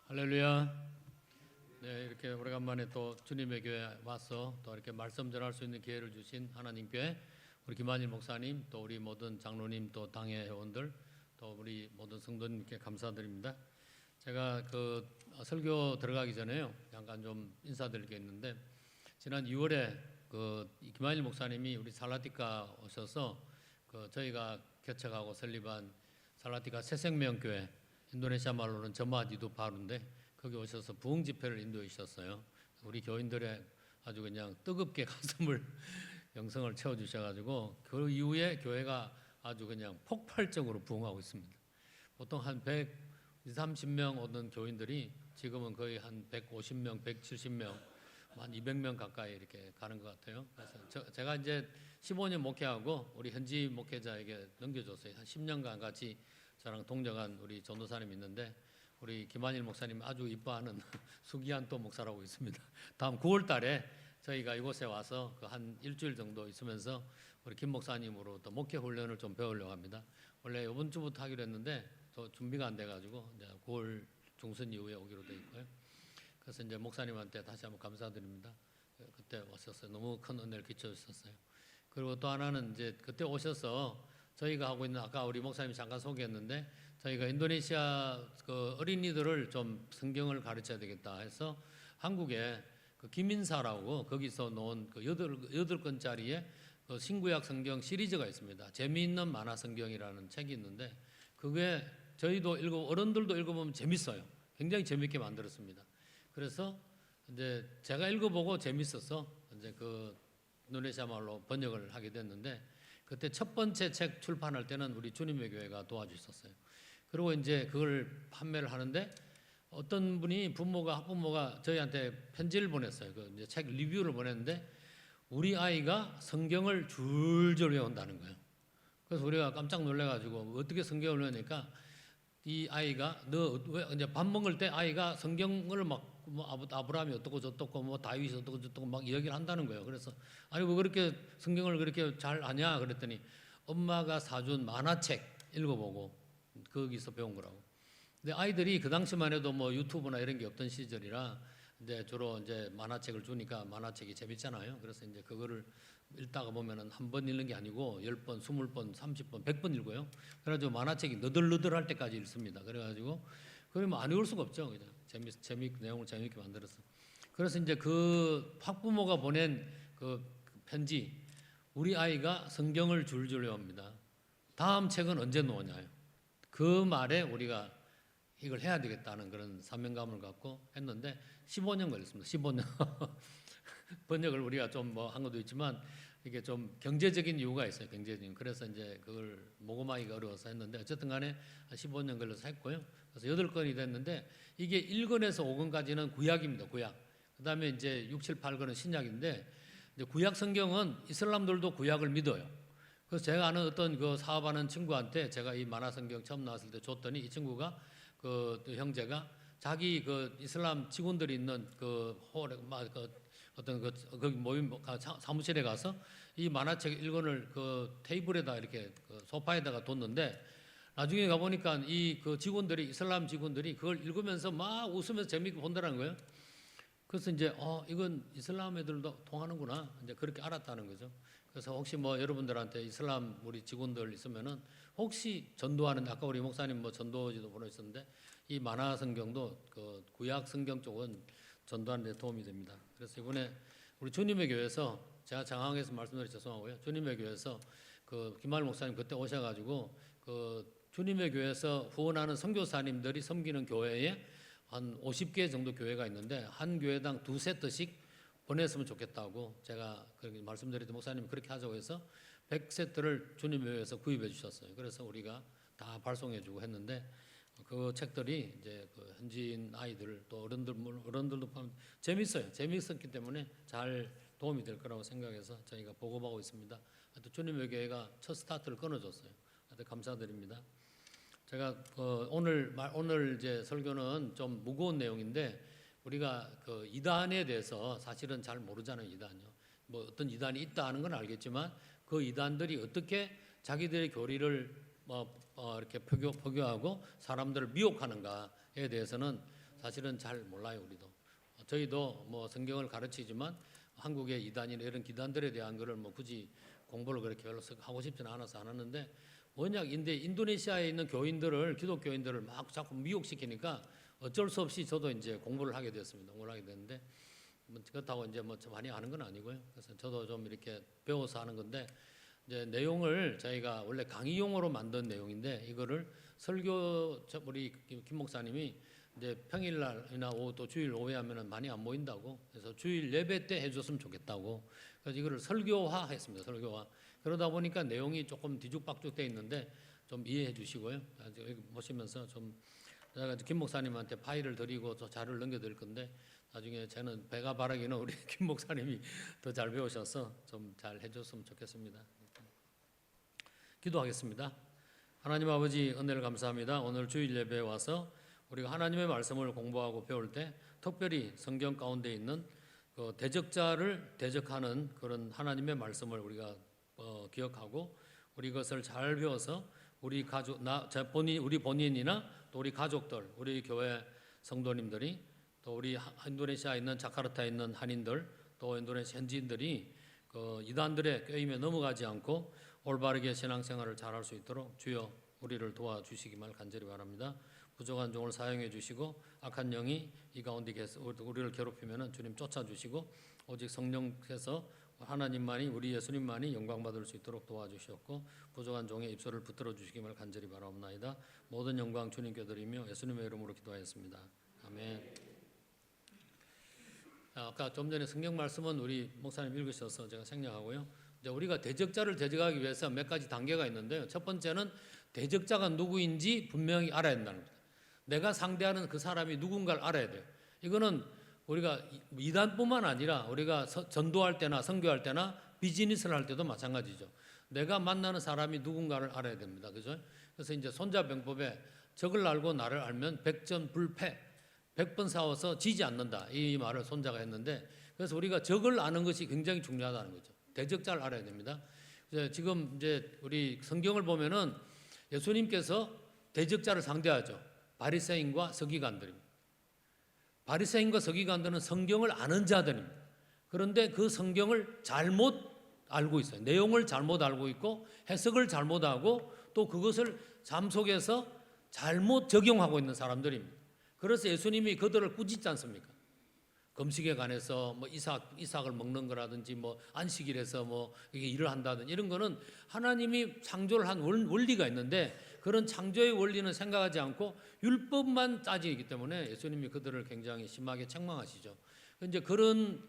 할렐루야. 네, 이렇게 오래간만에 또 주님의 교회 와서 또 이렇게 말씀 전할 수 있는 기회를 주신 하나님께 우리 김한일 목사님, 또 우리 모든 장로님, 또 당회 회원들, 또 우리 모든 성도님께 감사드립니다. 제가 그 설교 들어가기 전에요, 잠깐 좀 인사드릴 게 있는데, 지난 6월에 그 김한일 목사님이 우리 살라티카 오셔서 그 저희가 개척하고 설립한 살라티카 새생명교회, 인도네시아 말로는 저마디두 바루인데 거기 오셔서 부흥 집회를 인도해 주셨어요. 우리 교인들의 아주 그냥 뜨겁게 가슴을 영성을 채워 주셔가지고 그 이후에 교회가 아주 그냥 폭발적으로 부흥하고 있습니다. 보통 한 130명 오던 교인들이 지금은 거의 한 150명, 170명, 한 200명 가까이 이렇게 가는 것 같아요. 그래서 제가 이제 15년 목회하고 우리 현지 목회자에게 넘겨줬어요. 한 10년간 같이 저랑 동역한 우리 전도사님 있는데, 우리 김한일 목사님 아주 이뻐하는 수기한 또 목사라고 있습니다. 다음 9월 달에 저희가 이곳에 와서 한 일주일 정도 있으면서 우리 김 목사님으로 또 목회 훈련을 좀 배우려고 합니다. 원래 이번 주부터 하기로 했는데 또 준비가 안 돼가지고 이제 9월 중순 이후에 오기로 돼 있고요. 그래서 이제 목사님한테 다시 한번 감사드립니다. 그때 오셨어요. 너무 큰 은혜를 끼쳐주셨어요. 그리고 또 하나는 이제 그때 오셔서 저희가 하고 있는, 아까 우리 목사님이 잠깐 소개했는데, 저희가 인도네시아 그 어린이들을 좀 성경을 가르쳐야 되겠다 해서 한국에 그 김인사라고 거기서 놓은 그 8권짜리의 그 신구약 성경 시리즈가 있습니다. 재미있는 만화 성경이라는 책이 있는데, 그게 저희도 어른들도 읽어보면 재밌어요. 굉장히 재밌게 만들었습니다. 그래서 이제 제가 읽어보고 재밌어서 이제 그 인도네시아 말로 번역을 하게 됐는데, 그때 첫 번째 책 출판할 때는 우리 주님의 교회가 도와주셨어요. 그리고 이제 그걸 판매를 하는데, 어떤 분이 학부모가 저희한테 편지를 보냈어요. 그 이제 책 리뷰를 보냈는데, 우리 아이가 성경을 줄줄 외운다는 거예요. 그래서 우리가 깜짝 놀래가지고 어떻게 성경을 외우니까, 이 아이가 이제 밥 먹을 때 아이가 성경을 막 아브라함이 어떻고 저떻고 뭐 다윗이 어떻고 저떻고 막 이야기를 한다는 거예요. 그래서 아니 왜 그렇게 성경을 그렇게 잘 아냐 그랬더니 엄마가 사준 만화책 읽어보고 거기서 배운 거라고. 근데 아이들이 그 당시만 해도 뭐 유튜브나 이런 게 없던 시절이라 이제 주로 이제 만화책을 주니까 만화책이 재밌잖아요. 그래서 이제 그거를 읽다가 보면은 한 번 읽는 게 아니고 10번, 20번, 30번, 100번 읽어요. 그래가지고 만화책이 너덜너덜할 때까지 읽습니다. 그래가지고 그러면 안 읽을 수가 없죠. 그냥 내용을 재밌게 만들어서. 그래서 이제 그 학부모가 보낸 그 편지, 우리 아이가 성경을 줄줄 외웁니다. 다음 책은 언제 놓으냐요. 그 말에 우리가 이걸 해야 되겠다는 그런 사명감을 갖고 했는데 15년 걸렸습니다. 15년. 번역을 우리가 좀 뭐 한 것도 있지만 이게 좀 경제적인 이유가 있어요. 경제적인. 그래서 이제 그걸 모금하기가 어려워서 했는데 어쨌든 간에 한 15년 걸려서 했고요. 그래서 8권이 됐는데 이게 1권에서 5권까지는 구약입니다. 구약. 그다음에 이제 6, 7, 8권은 신약인데, 이제 구약 성경은 이슬람들도 구약을 믿어요. 그래서 제가 아는 어떤 그 사업하는 친구한테 제가 이 만화 성경 처음 나왔을 때 줬더니 이 친구가 그 형제가 자기 그 이슬람 직원들이 있는 그 홀에 어떤 거기 모임 사무실에 가서 이 만화책 1권을 그 테이블에다 이렇게 그 소파에다가 뒀는데, 나중에 가 보니까 이 그 직원들이, 이슬람 직원들이 그걸 읽으면서 막 웃으면서 재미있게 본다는 거예요. 그래서 이제 이건 이슬람 애들도 통하는구나, 이제 그렇게 알았다는 거죠. 그래서 혹시 뭐 여러분들한테 이슬람 우리 직원들 있으면은 혹시 전도하는, 아까 우리 목사님 뭐 전도지도 보내셨는데 이 만화 성경도 그 구약 성경 쪽은 전도하는 데 도움이 됩니다. 그래서 이번에 우리 주님의 교회에서, 제가 장황해서 말씀드려 죄송하고요, 주님의 교회에서 그 김할 목사님 그때 오셔가지고 그 주님의 교회에서 후원하는 선교사님들이 섬기는 교회에 한 50개 정도 교회가 있는데 한 교회당 2세트씩 보냈으면 좋겠다고 제가 그렇게 말씀드렸더니 목사님이 그렇게 하자고 해서 100세트를 주님의 교회에서 구입해 주셨어요. 그래서 우리가 다 발송해 주고 했는데, 그 책들이 이제 그 현지인 아이들 또 어른들도 보면 재밌어요. 재밌었기 때문에 잘 도움이 될 거라고 생각해서 저희가 보급하고 있습니다. 하여튼 주님의 교회가 첫 스타트를 끊어줬어요. 하여튼 감사드립니다. 제가 오늘 이제 설교는 좀 무거운 내용인데, 우리가 그 이단에 대해서 사실은 잘 모르잖아요. 이단요. 뭐 어떤 이단이 있다 하는 건 알겠지만 그 이단들이 어떻게 자기들의 교리를 이렇게 포교하고 사람들을 미혹하는가에 대해서는 사실은 잘 몰라요, 우리도. 저희도 뭐 성경을 가르치지만 한국의 이단이나 이런 기단들에 대한 거를 뭐 굳이 공부를 그렇게 별로 하고 싶지는 않아서 안 하는데, 워낙 인도네시아에 있는 교인들을, 기독교인들을 막 자꾸 미혹시키니까 어쩔 수 없이 저도 이제 공부를 하게 됐습니다. 공부를 하게 됐는데, 뭐 그렇다고 이제 뭐 많이 아는 건 아니고요. 그래서 저도 좀 이렇게 배워서 하는 건데, 이제 내용을 저희가 원래 강의용으로 만든 내용인데, 이거를 설교, 우리 김 목사님이 이제 평일날이나 또 주일 오후에 하면은 많이 안 모인다고, 그래서 주일 예배 때 해줬으면 좋겠다고, 그래서 이거를 설교화 했습니다. 설교화. 그러다 보니까 내용이 조금 뒤죽박죽 돼 있는데 좀 이해해 주시고요. 여기 보시면서 좀 제가 김 목사님한테 파일을 드리고 또 자료를 넘겨드릴 건데, 나중에 저는 배가 바라기는 우리 김 목사님이 더 잘 배우셔서 좀 잘 해줬으면 좋겠습니다. 기도하겠습니다. 하나님 아버지, 은혜를 감사합니다. 오늘 주일 예배에 와서 우리가 하나님의 말씀을 공부하고 배울 때 특별히 성경 가운데 있는 그 대적자를 대적하는 그런 하나님의 말씀을 우리가 기억하고, 우리 그것을 잘 배워서 우리 가족, 우리 본인이나 또 우리 가족들, 우리 교회 성도님들이, 또 우리 인도네시아에 있는 자카르타에 있는 한인들, 또 인도네시아 현지인들이 그 이단들의 꾀임에 넘어가지 않고 올바르게 신앙생활을 잘할 수 있도록 주여 우리를 도와주시기를 간절히 바랍니다. 부족한 종을 사용해 주시고, 악한 영이 이 가운데 우리를 괴롭히면 주님 쫓아주시고, 오직 성령께서 하나님만이, 우리 예수님만이 영광 받을 수 있도록 도와주시옵고, 부족한 종의 입술을 붙들어 주시기를 간절히 바라옵나이다. 모든 영광 주님께 드리며 예수님의 이름으로 기도하였습니다. 아멘. 아까 좀 전에 성경 말씀은 우리 목사님 읽으셔서 제가 생략하고요. 이제 우리가 대적자를 대적하기 위해서 몇 가지 단계가 있는데요. 첫 번째는 대적자가 누구인지 분명히 알아야 된다는 겁니다. 내가 상대하는 그 사람이 누군가를 알아야 돼요. 이거는 우리가 이단뿐만 아니라 우리가 전도할 때나 선교할 때나 비즈니스를 할 때도 마찬가지죠. 내가 만나는 사람이 누군가를 알아야 됩니다. 그죠? 그래서 이제 손자병법에 적을 알고 나를 알면 백전불패, 100번 싸워서 지지 않는다, 이 말을 손자가 했는데, 그래서 우리가 적을 아는 것이 굉장히 중요하다는 거죠. 대적자를 알아야 됩니다. 지금 이제 우리 성경을 보면은 예수님께서 대적자를 상대하죠. 바리새인과 서기관들입니다. 바리새인과 서기관들은 성경을 아는 자들입니다. 그런데 그 성경을 잘못 알고 있어요. 내용을 잘못 알고 있고 해석을 잘못하고 또 그것을 삶 속에서 잘못 적용하고 있는 사람들입니다. 그래서 예수님이 그들을 꾸짖지 않습니까? 금식에 관해서 뭐 이삭을 먹는 거라든지 뭐 안식일에서 뭐 이게 일을 한다든지 이런 거는 하나님이 창조를 한 원리가 있는데, 그런 창조의 원리는 생각하지 않고 율법만 따지기 때문에 예수님이 그들을 굉장히 심하게 책망하시죠. 이제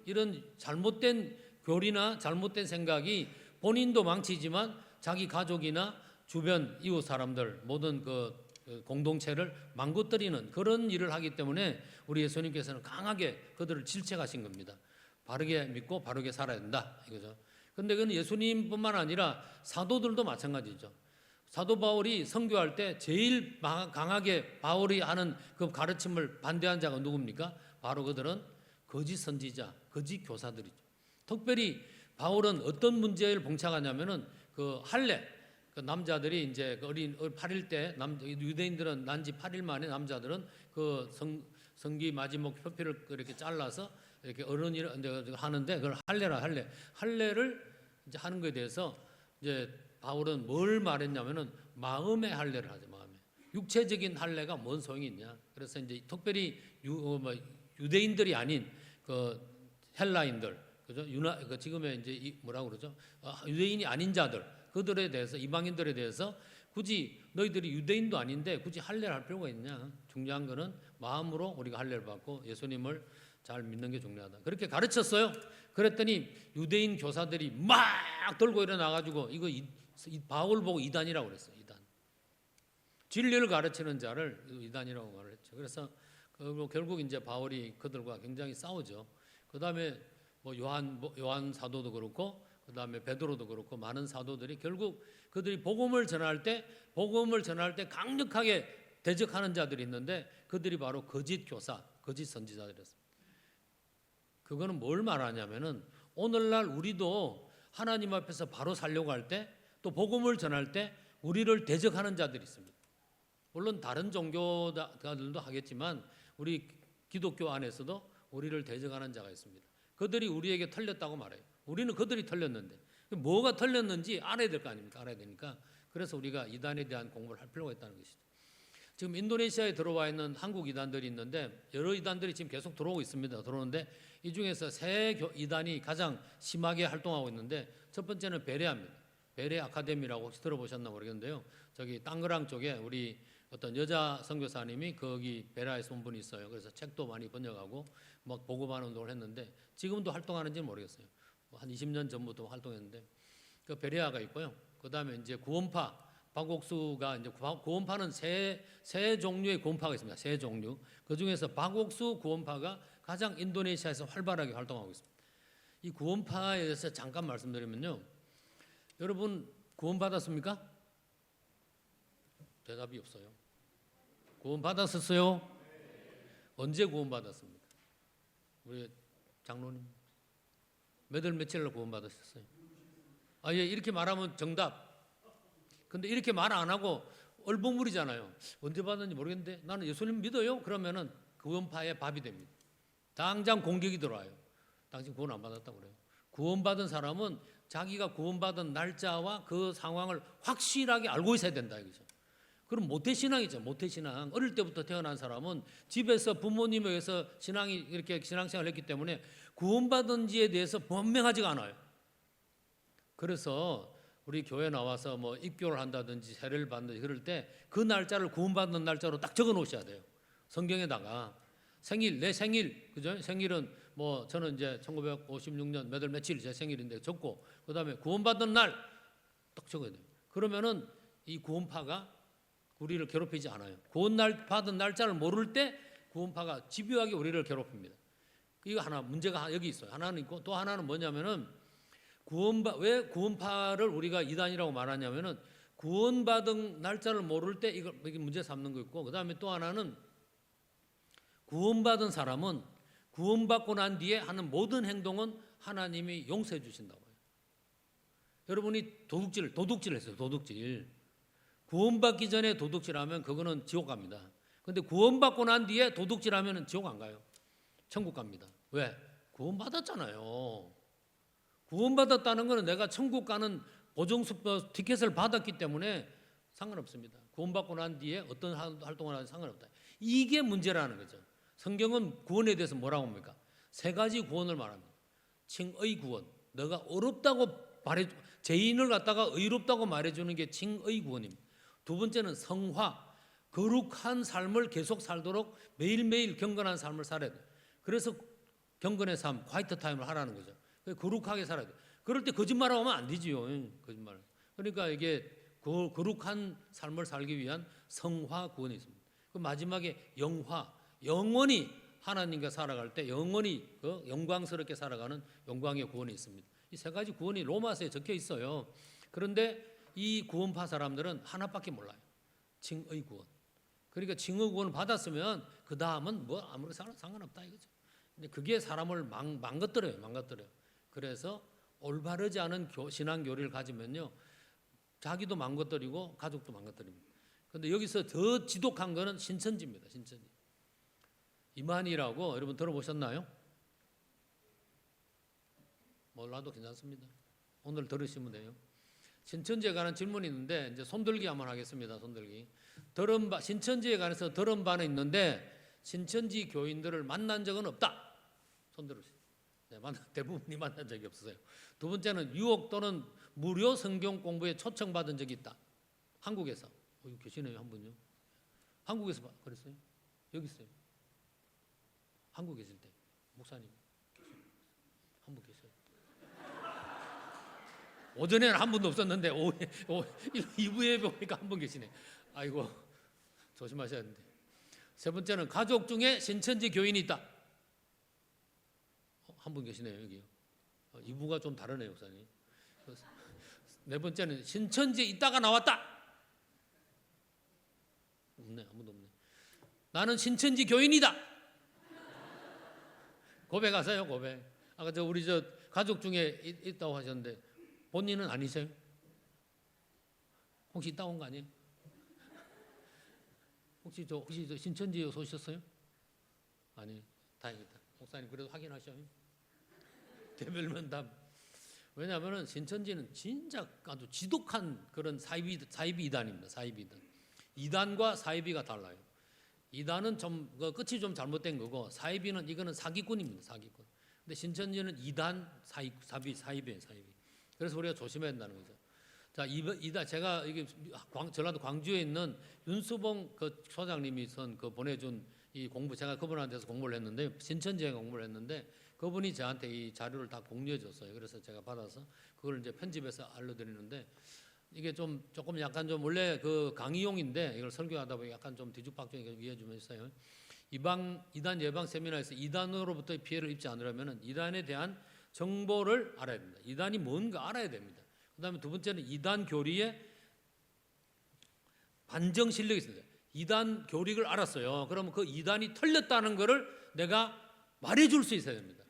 이런 잘못된 교리나 잘못된 생각이 본인도 망치지만 자기 가족이나 주변 이웃 사람들, 모든 그 공동체를 망가뜨리는 그런 일을 하기 때문에 우리 예수님께서는 강하게 그들을 질책하신 겁니다. 바르게 믿고 바르게 살아야 된다, 이거죠. 그런데 그건 예수님뿐만 아니라 사도들도 마찬가지죠. 사도 바울이 선교할 때 제일 강하게 바울이 하는 그 가르침을 반대한 자가 누굽니까? 바로 그들은 거짓 선지자, 거짓 교사들이죠. 특별히 바울은 어떤 문제를 봉착하냐면은 그 할례, 그 남자들이 이제 어린 8일 때 유대인들은 난지 8일 만에 남자들은 그 성기 마지막 표피를 이렇게 잘라서 이렇게 어른이 하는데 그걸 할례를 이제 하는 것에 대해서 이제 바울은 뭘 말했냐면은 마음의 할례를 하죠. 마음에. 육체적인 할례가 뭔 소용이 있냐. 그래서 이제 특별히 유대인들이 아닌 그 헬라인들, 그죠? 지금의 이제 뭐라고 그러죠? 유대인이 아닌 자들, 그들에 대해서, 이방인들에 대해서 굳이 너희들이 유대인도 아닌데 굳이 할례를 할 필요가 있냐? 중요한 거는 마음으로 우리가 할례를 받고 예수님을 잘 믿는 게 중요하다. 그렇게 가르쳤어요. 그랬더니 유대인 교사들이 막 들고 일어나가지고 이거 바울 보고 이단이라고 그랬어요. 이단. 진리를 가르치는 자를 이단이라고 말을 했죠. 그래서 결국 이제 바울이 그들과 굉장히 싸우죠. 그 다음에 뭐 요한 사도도 그렇고, 그 다음에 베드로도 그렇고, 많은 사도들이 결국 그들이 복음을 전할 때 강력하게 대적하는 자들이 있는데, 그들이 바로 거짓 교사, 거짓 선지자들이었습니다. 그거는 뭘 말하냐면은 오늘날 우리도 하나님 앞에서 바로 살려고 할 때, 또 복음을 전할 때 우리를 대적하는 자들이 있습니다. 물론 다른 종교가들도 하겠지만 우리 기독교 안에서도 우리를 대적하는 자가 있습니다. 그들이 우리에게 틀렸다고 말해요. 우리는 그들이 틀렸는데 뭐가 틀렸는지 알아야 될 거 아닙니까? 알아야 되니까. 그래서 우리가 이단에 대한 공부를 할 필요가 있다는 것이죠. 지금 인도네시아에 들어와 있는 한국 이단들이 있는데 여러 이단들이 지금 계속 들어오고 있습니다. 들어오는데 이 중에서 세 이단이 가장 심하게 활동하고 있는데 첫 번째는 베레아입니다. 베레 아카데미라고 혹시 들어보셨나 모르겠는데요. 저기 땅그랑 쪽에 우리 어떤 여자 선교사님이 거기 베레아에서 온 분이 있어요. 그래서 책도 많이 번역하고 막 보고하는 운동을 했는데 지금도 활동하는지는 모르겠어요. 한 20년 전부터 활동했는데 그 베레아가 있고요. 그다음에 이제 구원파 박옥수가 이제 구원파는 세 종류의 구원파가 있습니다. 세 종류. 그 중에서 박옥수 구원파가 가장 인도네시아에서 활발하게 활동하고 있습니다. 이 구원파에 대해서 잠깐 말씀드리면요. 여러분 구원 받았습니까? 대답이 없어요. 구원 받았었어요? 언제 구원 받았습니까? 우리 장로님 몇 월 며칠 날 구원 받으셨어요? 아, 예, 이렇게 말하면 정답. 근데 이렇게 말 안 하고 얼버무리잖아요. 언제 받았는지 모르겠는데 나는 예수님 믿어요? 그러면은 구원파의 밥이 됩니다. 당장 공격이 들어와요. 당신 구원 안 받았다고 그래요. 구원받은 사람은 자기가 구원받은 날짜와 그 상황을 확실하게 알고 있어야 된다 이거죠. 그럼 모태신앙이죠. 모태신앙. 어릴 때부터 태어난 사람은 집에서 부모님에 의해서 이렇게 신앙생활을 했기 때문에 구원받은지에 대해서 분명하지가 않아요. 그래서 우리 교회 나와서 뭐 입교를 한다든지 세례를 받는다든지 그럴 때 그 날짜를 구원받는 날짜로 딱 적어 놓으셔야 돼요. 성경에다가 내 생일, 그죠? 생일은 뭐 저는 이제 1956년 몇 월 며칠 제 생일인데 적고 그다음에 구원받은 날 딱 적어야 돼요. 그러면은 이 구원파가 우리를 괴롭히지 않아요. 받은 날짜를 모를 때 구원파가 집요하게 우리를 괴롭힙니다. 이거 하나 문제가 여기 있어요. 하나는 있고 또 하나는 뭐냐면은 왜 구원파를 우리가 이단이라고 말하냐면은 구원받은 날짜를 모를 때 이게 문제 삼는 거 있고 그다음에 또 하나는 구원받은 사람은 구원받고 난 뒤에 하는 모든 행동은 하나님이 용서해 주신다고 해요. 여러분이 도둑질 했어요. 도둑질. 구원받기 전에 도둑질하면 그거는 지옥 갑니다. 근데 구원받고 난 뒤에 도둑질하면 지옥 안 가요. 천국 갑니다. 왜? 구원받았잖아요. 구원받았다는 것은 내가 천국 가는 보정수표 티켓을 받았기 때문에 상관없습니다. 구원받고 난 뒤에 어떤 활동을 하든 상관없다. 이게 문제라는 거죠. 성경은 구원에 대해서 뭐라고 합니까? 세 가지 구원을 말합니다. 칭의 구원. 너가 어렵다고 죄인을 갖다가 의롭다고 말해주는 게 칭의 구원입니다. 두 번째는 성화. 거룩한 삶을 계속 살도록 매일매일 경건한 삶을 살아야 돼요. 그래서 경건의 삶, 화이트 타임을 하라는 거죠. 거룩하게 살아야 돼요. 그럴 때 거짓말하면 안 되지요. 거짓말. 그러니까 이게 거룩한 삶을 살기 위한 성화 구원이 있습니다. 그 마지막에 영화, 영원히 하나님과 살아갈 때 영원히 영광스럽게 살아가는 영광의 구원이 있습니다. 이 세 가지 구원이 로마서에 적혀 있어요. 그런데 이 구원파 사람들은 하나밖에 몰라요. 칭의 구원. 그러니까 칭의 구원을 받았으면 그 다음은 뭐 아무리 상관없다 이거죠. 근데 그게 사람을 망가뜨려요. 그래서 올바르지 않은 신앙 교리를 가지면요, 자기도 망가뜨리고 가족도 망가뜨립니다. 그런데 여기서 더 지독한 거는 신천지입니다. 신천지. 이만희라고 여러분 들어보셨나요? 몰라도 괜찮습니다. 오늘 들으시면 돼요. 신천지에 관한 질문이 있는데 이제 손들기 한번 하겠습니다. 손들기. 신천지에 관해서 들은 바는 있는데 신천지 교인들을 만난 적은 없다. 손 들으세요. 네, 대부분이 만난 적이 없어요. 두 번째는 유혹 또는 무료 성경 공부에 초청받은 적이 있다. 한국에서. 계시네요, 한 분요. 한국에서 그랬어요? 여기 있어요. 한국 계실 때 목사님 한 분 계세요. 오전에는 한 분도 없었는데 2부에 보니까 한 분 계시네. 아이고 조심하셔야 하는데. 세 번째는 가족 중에 신천지 교인이 있다. 한 분 계시네요 여기요. 2부가 좀 다르네요 목사님. 네 번째는 신천지에 있다가 나왔다. 없네, 아무도 없네. 나는 신천지 교인이다. 고백하세요, 고백. 아까 우리 가족 중에 있다고 하셨는데 본인은 아니세요? 혹시 있다 온 거 아니에요? 혹시 저 신천지에 오셨어요? 아니, 다행이다. 목사님 그래도 확인하셔요. 대별 면담. 왜냐하면은 신천지는 진짜 아주 지독한 그런 사이비 이단입니다. 사이비 이단. 이단과 사이비가 달라요. 이단은 좀 끝이 좀 잘못된 거고, 사이비는 이거는 사기꾼입니다. 사기꾼. 근데 신천지는 이단 사이비예요. 사이비. 그래서 우리가 조심해야 된다는 거죠. 자, 이단 제가 이게 전라도 광주에 있는 윤수봉 그 소장님이 보내준 이 공부, 제가 그분한테서 공부를 했는데, 신천지에 공부를 했는데, 그분이 저한테 이 자료를 다 공유해 줬어요. 그래서 제가 받아서 그걸 이제 편집해서 알려드리는데, 이게 조금 약간 좀 원래 그 강의용인데 이걸 설교하다 보니 약간 좀 뒤죽박죽이니까 이해해 주면 있어요. 이단 예방 세미나에서 이단으로부터의 피해를 입지 않으려면 이단에 대한 정보를 알아야 됩니다. 이단이 뭔가 알아야 됩니다. 그다음에 두 번째는 이단 교리의 반정 실력이 있습니다. 이단 교리를 알았어요. 그러면 그 이단이 틀렸다는 것을 내가 말해줄 수 있어야 됩니다.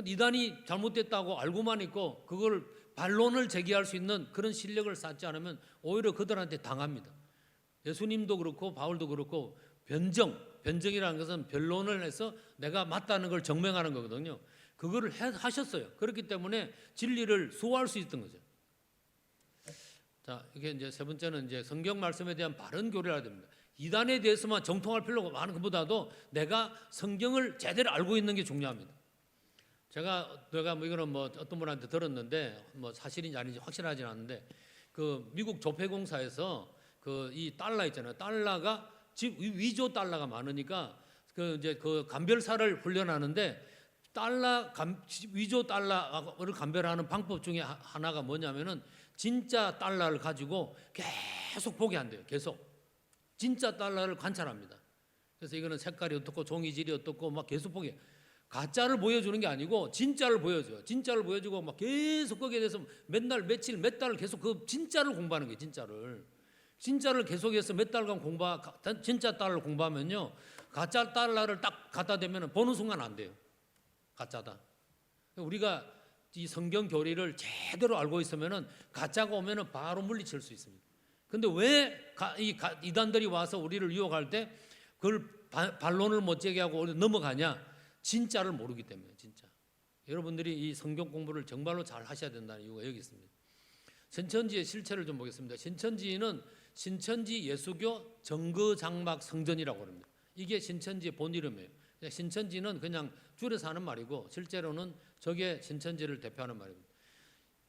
이단이 잘못됐다고 알고만 있고 그걸 반론을 제기할 수 있는 그런 실력을 쌓지 않으면 오히려 그들한테 당합니다. 예수님도 그렇고 바울도 그렇고 변정이라는 것은 변론을 해서 내가 맞다는 걸 증명하는 거거든요. 그거를 하셨어요. 그렇기 때문에 진리를 수호할 수 있던 거죠. 자, 이게 이제 세 번째는 이제 성경 말씀에 대한 바른 교리를 해야 됩니다. 이단에 대해서만 정통할 필요가 많은 것보다도 내가 성경을 제대로 알고 있는 게 중요합니다. 제가 뭐 이거는 뭐 어떤 분한테 들었는데 뭐 사실인지 아닌지 확실하진 않은데, 그 미국 조폐공사에서 그 이 달러 있잖아요. 달러가 위조 달러가 많으니까 그 이제 그 감별사를 훈련하는데, 위조 달러를 감별하는 방법 중에 하나가 뭐냐면은 진짜 달러를 가지고 계속 보게 한대요. 계속 진짜 달러를 관찰합니다. 그래서 이거는 색깔이 어떻고 종이질이 어떻고 막 계속 보게. 가짜를 보여주는 게 아니고 진짜를 보여줘요. 진짜를 보여주고 막 계속 거기에 대해서 맨날 며칠 몇 달을 계속 그 진짜를 공부하는 거예요. 진짜를 계속해서 몇 달간 진짜 달러를 공부하면요, 가짜 달러를 딱 갖다 대면 보는 순간 안 돼요. 가짜다. 우리가 이 성경 교리를 제대로 알고 있으면은 가짜가 오면은 바로 물리칠 수 있습니다. 근데 왜 이단들이 와서 우리를 유혹할 때 그걸 반론을 못 제기하고 넘어가냐? 진짜를 모르기 때문에. 진짜 여러분들이 이 성경 공부를 정말로 잘 하셔야 된다는 이유가 여기 있습니다. 신천지의 실체를 좀 보겠습니다. 신천지는 신천지 예수교 정거장막 성전이라고 합니다. 이게 신천지의 본 이름이에요. 신천지는 그냥 줄여서 하는 말이고 실제로는 저게 신천지를 대표하는 말입니다.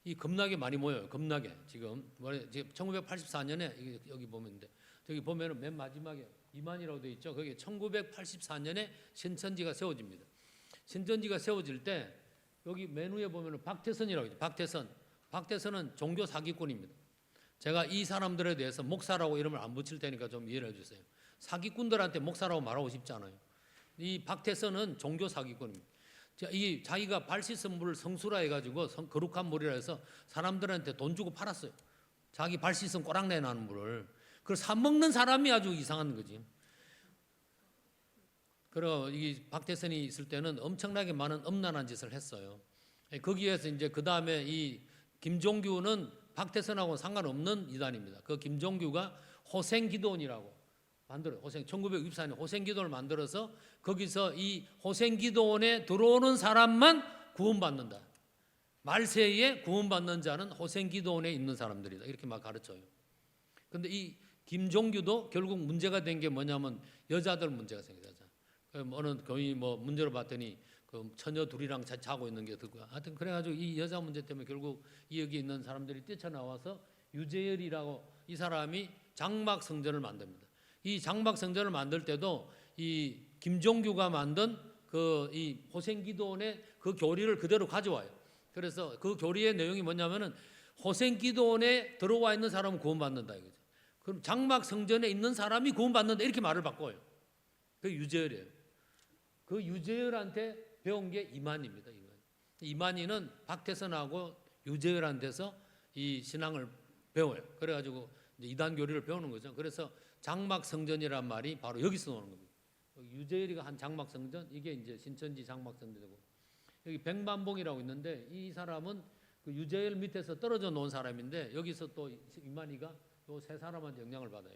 이 겁나게 많이 모여요. 겁나게. 지금 1984년에 여기 보면인데, 저기 보면은 맨 마지막에 이만이라고 되어 있죠. 거기 1984년에 신천지가 세워집니다. 신천지가 세워질 때 여기 맨 위에 보면은 박태선이라고 있죠. 박태선은 종교 사기꾼입니다. 제가 이 사람들에 대해서 목사라고 이름을 안 붙일 테니까 좀 이해를 해주세요. 사기꾼들한테 목사라고 말하고 싶지 않아요. 이 박태선은 종교 사기꾼입니다. 이 자기가 발 씻은 물을 성수라 해가지고 거룩한 물이라 해서 사람들한테 돈 주고 팔았어요. 자기 발 씻은 꼬랑내 나는 물을. 그걸 사 먹는 사람이 아주 이상한 거지. 그리고 이 박태선이 있을 때는 엄청나게 많은 엄난한 짓을 했어요. 거기에서 이제 그 다음에 이 김종규는 박태선하고는 상관없는 이단입니다. 그 김종규가 호생기도원이라고 만들어요. 1964년 호생기도원을 만들어서 거기서 이 호생기도원에 들어오는 사람만 구원받는다. 말세에 구원받는 자는 호생기도원에 있는 사람들이다. 이렇게 막 가르쳐요. 그런데 이 김종규도 결국 문제가 된 게 뭐냐면 여자들 문제가 생겨요. 어느 교인이 뭐 문제로 봤더니 그 처녀 둘이랑 자고 있는 게 듣고, 하여튼 그래가지고 이 여자 문제 때문에 결국 여기 있는 사람들이 뛰쳐나와서 유재열이라고 이 사람이 장막 성전을 만듭니다. 이 장막 성전을 만들 때도 이 김종규가 만든 그 이 호생기도원의 그 교리를 그대로 가져와요. 그래서 그 교리의 내용이 뭐냐면은 호생기도원에 들어와 있는 사람은 구원받는다 이거죠. 그럼 장막 성전에 있는 사람이 구원받는다 이렇게 말을 바꿔요. 그 유재열이에요. 그 유재열한테 배운 게 이만희입니다. 이만희는 박태선하고 유재열한테서 이 신앙을 배워요. 그래가지고 이단 교리를 배우는 거죠. 그래서 장막 성전이란 말이 바로 여기서 나오는 겁니다. 유재열이가 한 장막 성전, 이게 이제 신천지 장막 성전이고, 여기 백만봉이라고 있는데 이 사람은 그 유재열 밑에서 떨어져 놓은 사람인데 여기서 또 이만희가 요 세 사람한테 영향을 받아요.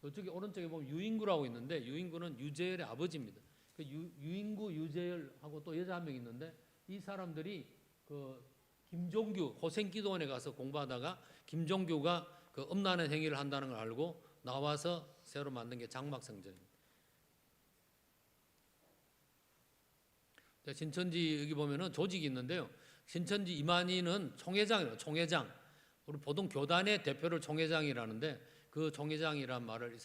이쪽에 오른쪽에 보면 유인구라고 있는데 유인구는 유재열의 아버지입니다. 그 유인구, 유재열하고 또 여자 한 명 있는데 이 사람들이 그 김종규 호생기도원에 가서 공부하다가 김종규가 그 음란한 행위를 한다는 걸 알고 나와서 새로 만든 게 장막성전입니다. 신천지 여기 보면은 조직이 있는데요. 신천지 이만희는 총회장이에요. 총회장. 우리 보통 교단의 대표를 총회장이라는데 그 총회장이란 말을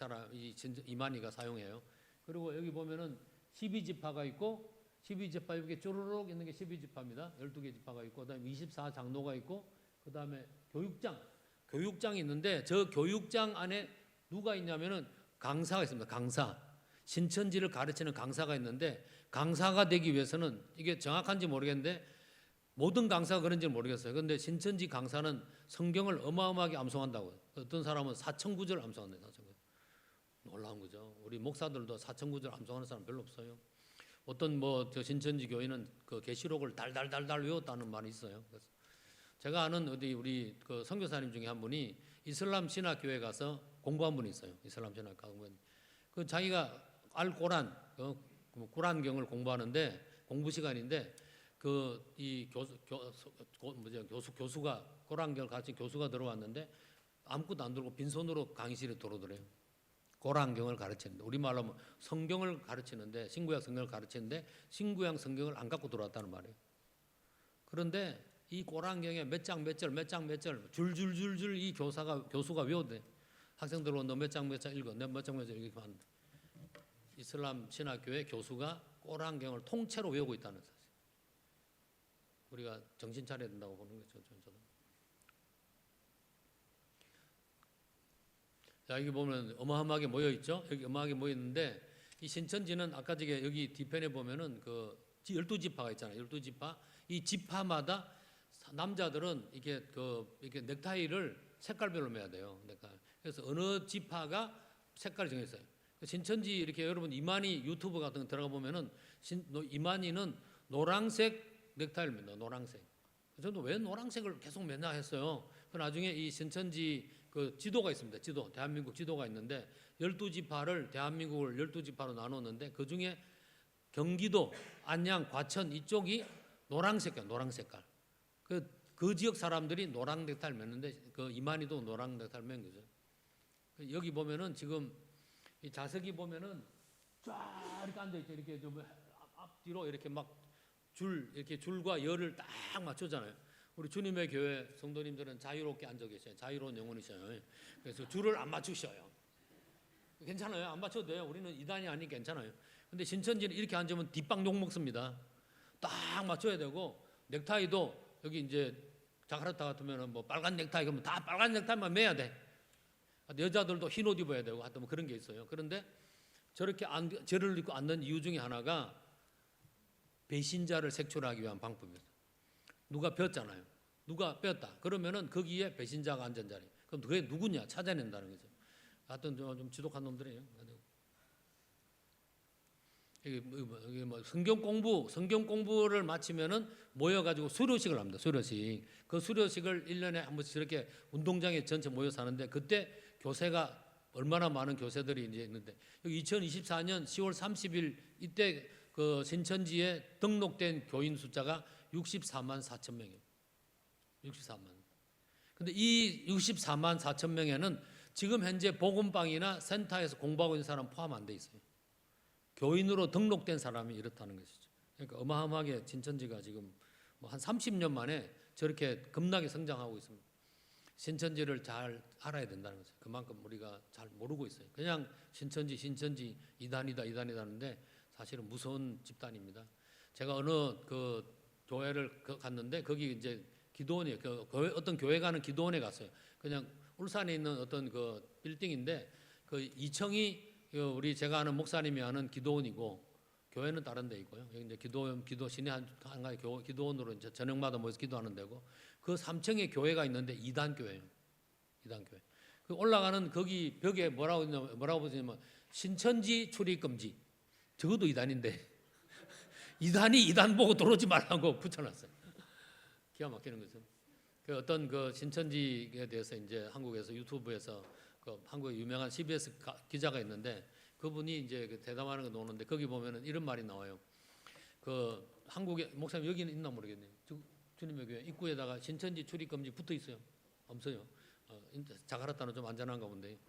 이만희가 사용해요. 그리고 여기 보면은 12지파가 있고 12지파 이렇게 쪼르륵 있는 게 12지파입니다. 12개 지파가 있고 그다음에 24장로가 있고 그다음에 교육장이 있는데 저 교육장 안에 누가 있냐면은 강사가 있습니다. 강사. 신천지를 가르치는 강사가 있는데 강사가 되기 위해서는 이게 정확한지 모르겠는데 모든 강사가 그런지는 모르겠어요. 그런데 신천지 강사는 성경을 어마어마하게 암송한다고. 어떤 사람은 4,000구절 암송한대요. 4,000구절. 놀라운 거죠. 우리 목사들도 4,000구절 암송하는 사람 별로 없어요. 어떤 저 신천지 교인은 그 계시록을 달달달달 외웠다는 말이 있어요. 그래서 제가 아는 우리 그 선교사님 중에 한 분이 이슬람 신학교에 가서 공부한 분이 있어요. 이슬람 신학 공부한. 그 자기가 알코란 꾸란경을 공부하는데 공부 시간인데 이 교수가 꾸란경을 가르친 교수가 들어왔는데 아무것도 안 들고 빈손으로 강의실에 들어오더래요. 꾸란경을 가르치는데 우리말로 하면 성경을 가르치는데 신구약 성경을 가르치는데 신구약 성경을 안 갖고 들어왔다는 말이에요. 그런데 이 꾸란경에 몇 장 몇 절 줄줄줄줄 이 교수가 외우대. 학생들 너 몇 장 몇 장 읽어. 내 몇 장 몇 장 읽고 하는데 이슬람 신학교의 교수가 꾸란경을 통째로 외우고 있다는 사실. 우리가 정신 차려야 된다고 보는 거죠. 저도. 자, 여기 보면 어마어마하게 모여 있죠. 여기 어마어마하게 모여 있는데 이 신천지는 아까 저기 여기 뒤편에 보면은 그 12지파가 있잖아요. 12지파. 이 지파마다 남자들은 이렇게 넥타이를 색깔별로 매야 돼요. 넥타이. 그래서 어느 지파가 색깔을 정했어요. 신천지 이렇게 여러분 이만희 유튜브 같은 거 들어가 보면은 이만희는 노란색 넥타이를 맨다. 노란색. 저도 왜 노란색을 계속 맨날 했어요. 그 나중에 이 신천지 그 지도가 있습니다. 대한민국 지도가 있는데 12지파를 대한민국을 12지파로 나눴는데 그 중에 경기도, 안양, 과천 이쪽이 노란 색깔. 그 지역 사람들이 노란 넥타이를 맸는데 그 이만희도 노란 넥타이를 맨 거죠. 여기 보면은 지금 이 자석이 보면은 쫙 이렇게 앉아 있죠. 이렇게 좀 앞뒤로 이렇게 막 이렇게 줄과 열을 딱 맞추잖아요. 우리 주님의 교회 성도님들은 자유롭게 앉아 계셔요. 자유로운 영혼이셔요. 그래서 줄을 안 맞추셔요. 괜찮아요. 안 맞춰도 돼요. 우리는 이단이 아니니 괜찮아요. 근데 신천지는 이렇게 앉으면 뒷방 욕 먹습니다. 딱 맞춰야 되고 넥타이도 여기 이제 자카르타 같으면 뭐 빨간 넥타이 그러면 다 빨간 넥타이만 매야 돼. 여자들도 흰 옷 입어야 되고 하여튼 뭐 그런 게 있어요. 그런데 저렇게 저를 입고 앉는 이유 중에 하나가 배신자를 색출하기 위한 방법이었어요. 누가 뺐잖아요. 누가 뺐다. 그러면은 거기에 배신자가 앉은 자리. 그럼 그게 누구냐 찾아낸다는 거죠. 하여튼 좀 지독한 놈들이에요. 이게 뭐 성경 공부를 마치면은 모여가지고 수료식을 합니다. 수료식. 그 수료식을 1년에 한 번씩 저렇게 운동장에 전체 모여서 하는데 그때 교세가 얼마나 많은 교세들이 이제 있는데 여기 2024년 10월 30일 이때 그 신천지에 등록된 교인 숫자가 64만 4천 명이에요. 64만. 근데 이 64만 4천 명에는 지금 현재 복음방이나 센터에서 공부하고 있는 사람 포함 안 돼 있어요. 교인으로 등록된 사람이 이렇다는 것이죠. 그러니까 어마어마하게 신천지가 지금 뭐 한 30년 만에 저렇게 급락하게 성장하고 있습니다. 신천지를 잘 알아야 된다는 거죠. 그만큼 우리가 잘 모르고 있어요. 그냥 신천지 이단이다 하는데 사실은 무서운 집단입니다. 제가 어느 그 교회를 갔는데 거기 이제 기도원이에요. 어떤 교회 가는 기도원에 갔어요. 그냥 울산에 있는 어떤 그 빌딩인데 그 2층이 우리 제가 아는 목사님이 하는 기도원이고 교회는 다른 데 있고요. 여기 이제 기도 신의 한 가지 기도원으로 이제 저녁마다 모여서 기도하는 데고 그 3층에 교회가 있는데 이단 교회예요. 이단 교회. 그 올라가는 거기 벽에 뭐라고 보시냐면 신천지 출입 금지. 적어도 이단인데 이단이 이단 보고 들어오지 말라고 붙여놨어요. 기가 막히는 거죠. 그 어떤 그 신천지에 대해서 이제 한국에서 유튜브에서 그 한국의 유명한 CBS 기자가 있는데 그분이 이제 그 대담하는 거 노는데 거기 보면은 이런 말이 나와요. 그 한국에 목사님 여기는 있나 모르겠네요. 주님의 교회 입구에다가 신천지 출입 금지 붙어 있어요. 없어요. 자카르타는 좀 안전한가 본데.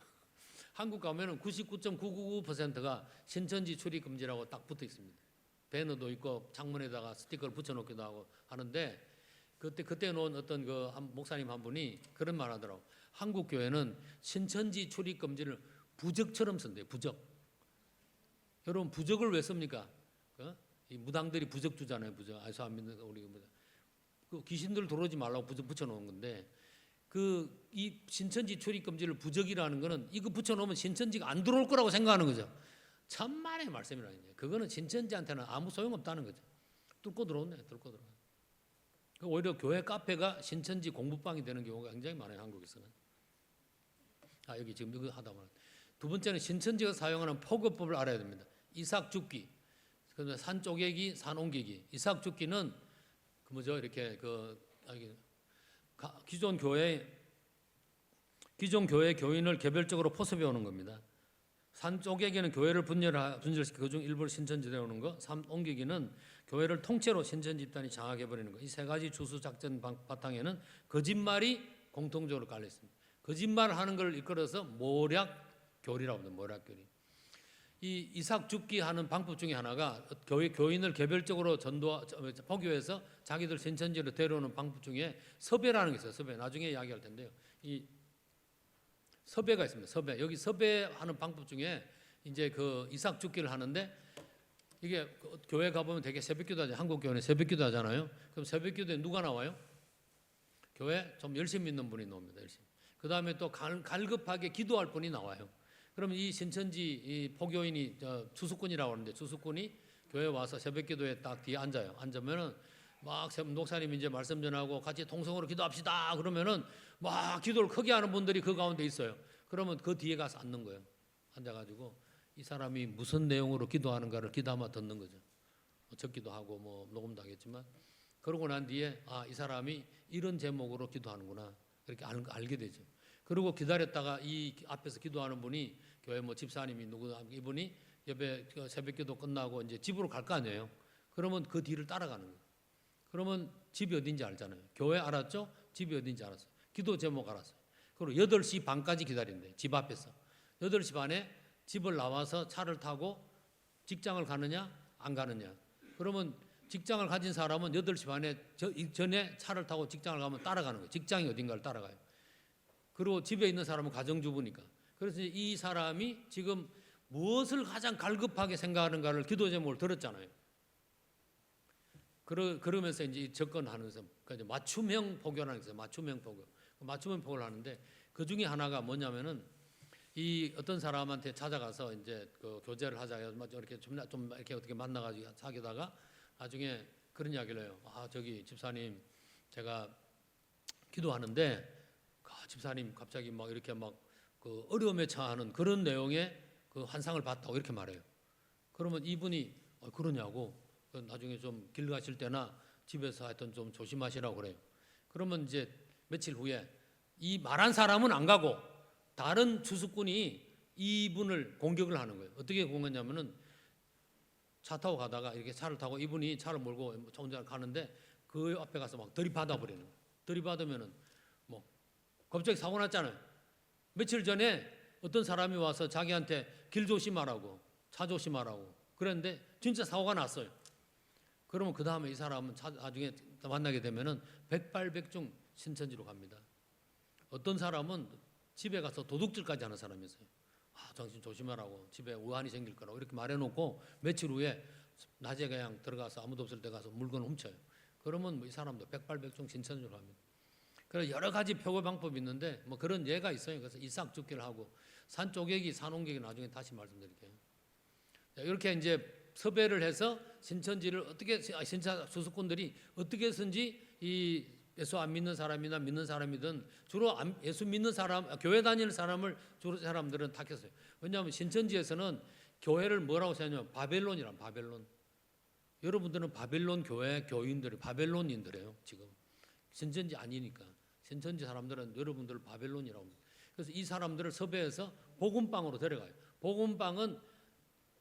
한국 가면은 99.999%가 신천지 출입 금지라고 딱 붙어 있습니다. 배너도 있고 창문에다가 스티커를 붙여놓기도 하고 하는데 그때 놓은 어떤 그 목사님 한 분이 그런 말 하더라고. 한국 교회는 신천지 출입 금지를 부적처럼 쓴대요. 부적. 여러분 부적을 왜 씁니까? 이 무당들이 부적 주잖아요. 부적. 아서 안 믿는 우리 그 귀신들 들어오지 말라고 부적 붙여놓은 건데 이 신천지 출입 금지를 부적이라는 거는 이거 붙여놓으면 신천지가 안 들어올 거라고 생각하는 거죠. 천만의 말씀이라는. 그거는 신천지한테는 아무 소용없다는 거죠. 뚫고 들어오네. 뚫고 들어와. 오히려 교회 카페가 신천지 공부방이 되는 경우가 굉장히 많아요. 한국에서는. 여기 지금 이거 하다 보면. 두 번째는 신천지가 사용하는 포교법을 알아야 됩니다. 이삭죽기, 산 쪼개기, 산 옮기기. 이삭죽기는 그 뭐죠? 이렇게 기존 교회 교인을 개별적으로 포섭해 오는 겁니다. 산 쪼개기는 교회를 분열시켜 그중 일부를 신천지로 오는 거. 산 옮기기는 교회를 통째로 신천지 집단이 장악해 버리는 거. 이 세 가지 주수 작전 바탕에는 거짓말이 공통적으로 깔려 있습니다. 거짓말하는 걸 이끌어서 모략교리라고 합니다. 모략교리. 이 이삭죽기 하는 방법 중에 하나가 교인을 개별적으로 포교해서 자기들 신천지로 데려오는 방법 중에 섭외라는 게 있어요. 섭외. 나중에 이야기할 텐데요. 이 섭외가 있습니다. 섭외. 여기 섭외하는 방법 중에 이제 그 이삭죽기를 하는데 이게 교회 가보면 되게 새벽기도 하잖아요. 한국 교회는 새벽기도 하잖아요. 그럼 새벽기도에 누가 나와요? 교회 좀 열심히 믿는 분이 나옵니다. 열심히. 그 다음에 또 갈급하게 기도할 분이 나와요. 그럼 이 신천지 이 포교인이 주수꾼이라고 하는데 주수꾼이 교회 와서 새벽기도에 딱 뒤에 앉아요. 앉으면은 막 목사님 이제 말씀 전하고 같이 통성으로 기도합시다. 그러면은 막 기도를 크게 하는 분들이 그 가운데 있어요. 그러면 그 뒤에 가서 앉는 거예요. 앉아가지고 이 사람이 무슨 내용으로 기도하는가를 귀담아 듣는 거죠. 적기도 하고 뭐 녹음도 하겠지만 그러고 난 뒤에 이 사람이 이런 제목으로 기도하는구나 이렇게 알게 되죠. 그리고 기다렸다가 이 앞에서 기도하는 분이 교회 뭐 집사님이 누구 이분이 옆에 새벽기도 끝나고 이제 집으로 갈 거 아니에요. 그러면 그 뒤를 따라가는 거예요. 그러면 집이 어딘지 알잖아요. 교회 알았죠? 집이 어딘지 알았어요. 기도 제목 알았어요. 그리고 8시 반까지 기다린대. 집 앞에서. 8시 반에 집을 나와서 차를 타고 직장을 가느냐 안 가느냐. 그러면 직장을 가진 사람은 8시 반에 전에 차를 타고 직장을 가면 따라가는 거예요. 직장이 어딘가를 따라가요. 그리고 집에 있는 사람은 가정주부니까. 그래서 이 사람이 지금 무엇을 가장 갈급하게 생각하는가를 기도 제목을 들었잖아요. 그러면서 이제 접근하면서 맞춤형 포교라는 게 있어요. 맞춤형 포교. 맞춤형 포교를 하는데 그 중에 하나가 뭐냐면은 이 어떤 사람한테 찾아가서 이제 그 교제를 하자 해서 이렇게 좀 이렇게 어떻게 만나가지고 사귀다가 나중에 그런 이야기를 해요. 저기 집사님 제가 기도하는데 집사님 갑자기 막 이렇게 막 그 어려움에 처하는 그런 내용의 그 환상을 봤다고 이렇게 말해요. 그러면 이분이 그러냐고 나중에 좀 길 가실 때나 집에서 하여튼 좀 조심하시라고 그래요. 그러면 이제 며칠 후에 이 말한 사람은 안 가고 다른 주수꾼이 이분을 공격을 하는 거예요. 어떻게 공격했냐면은 차 타고 가다가 이렇게 차를 타고 이분이 차를 몰고 혼자 가는데 그 앞에 가서 막 들이받아 버리는 거예요. 들이받으면은 뭐 갑자기 사고 났잖아요. 며칠 전에 어떤 사람이 와서 자기한테 길 조심하라고 차 조심하라고 그랬는데 진짜 사고가 났어요. 그러면 그 다음에 이 사람은 나중에 만나게 되면은 백발백중 신천지로 갑니다. 어떤 사람은 집에 가서 도둑질까지 하는 사람이 있어요. 당신 조심하라고 집에 우환이 생길 거라고 이렇게 말해놓고 며칠 후에 낮에 그냥 들어가서 아무도 없을 때 가서 물건을 훔쳐요. 그러면 뭐 이 사람도 백발백중 신천지로 갑니다. 그래서 여러 가지 표고 방법이 있는데 뭐 그런 예가 있어요. 그래서 이삭죽기를 하고 산 쪼개기, 산 옮기기 나중에 다시 말씀드릴게요. 이렇게 이제 섭외를 해서 신천지를 어떻게 신천 수수꾼들이 어떻게 해서든지 이 예수 안 믿는 사람이나 믿는 사람이든 주로 예수 믿는 사람, 교회 다니는 사람을 주로 사람들은 택했어요. 왜냐하면 신천지에서는 교회를 뭐라고 생각하냐면 바벨론이란 바벨론. 여러분들은 바벨론 교회 교인들이 바벨론인들이에요. 지금 신천지 아니니까. 신천지 사람들은 여러분들을 바벨론이라고 합니다. 그래서 이 사람들을 섭외해서 복음방으로 데려가요. 복음방은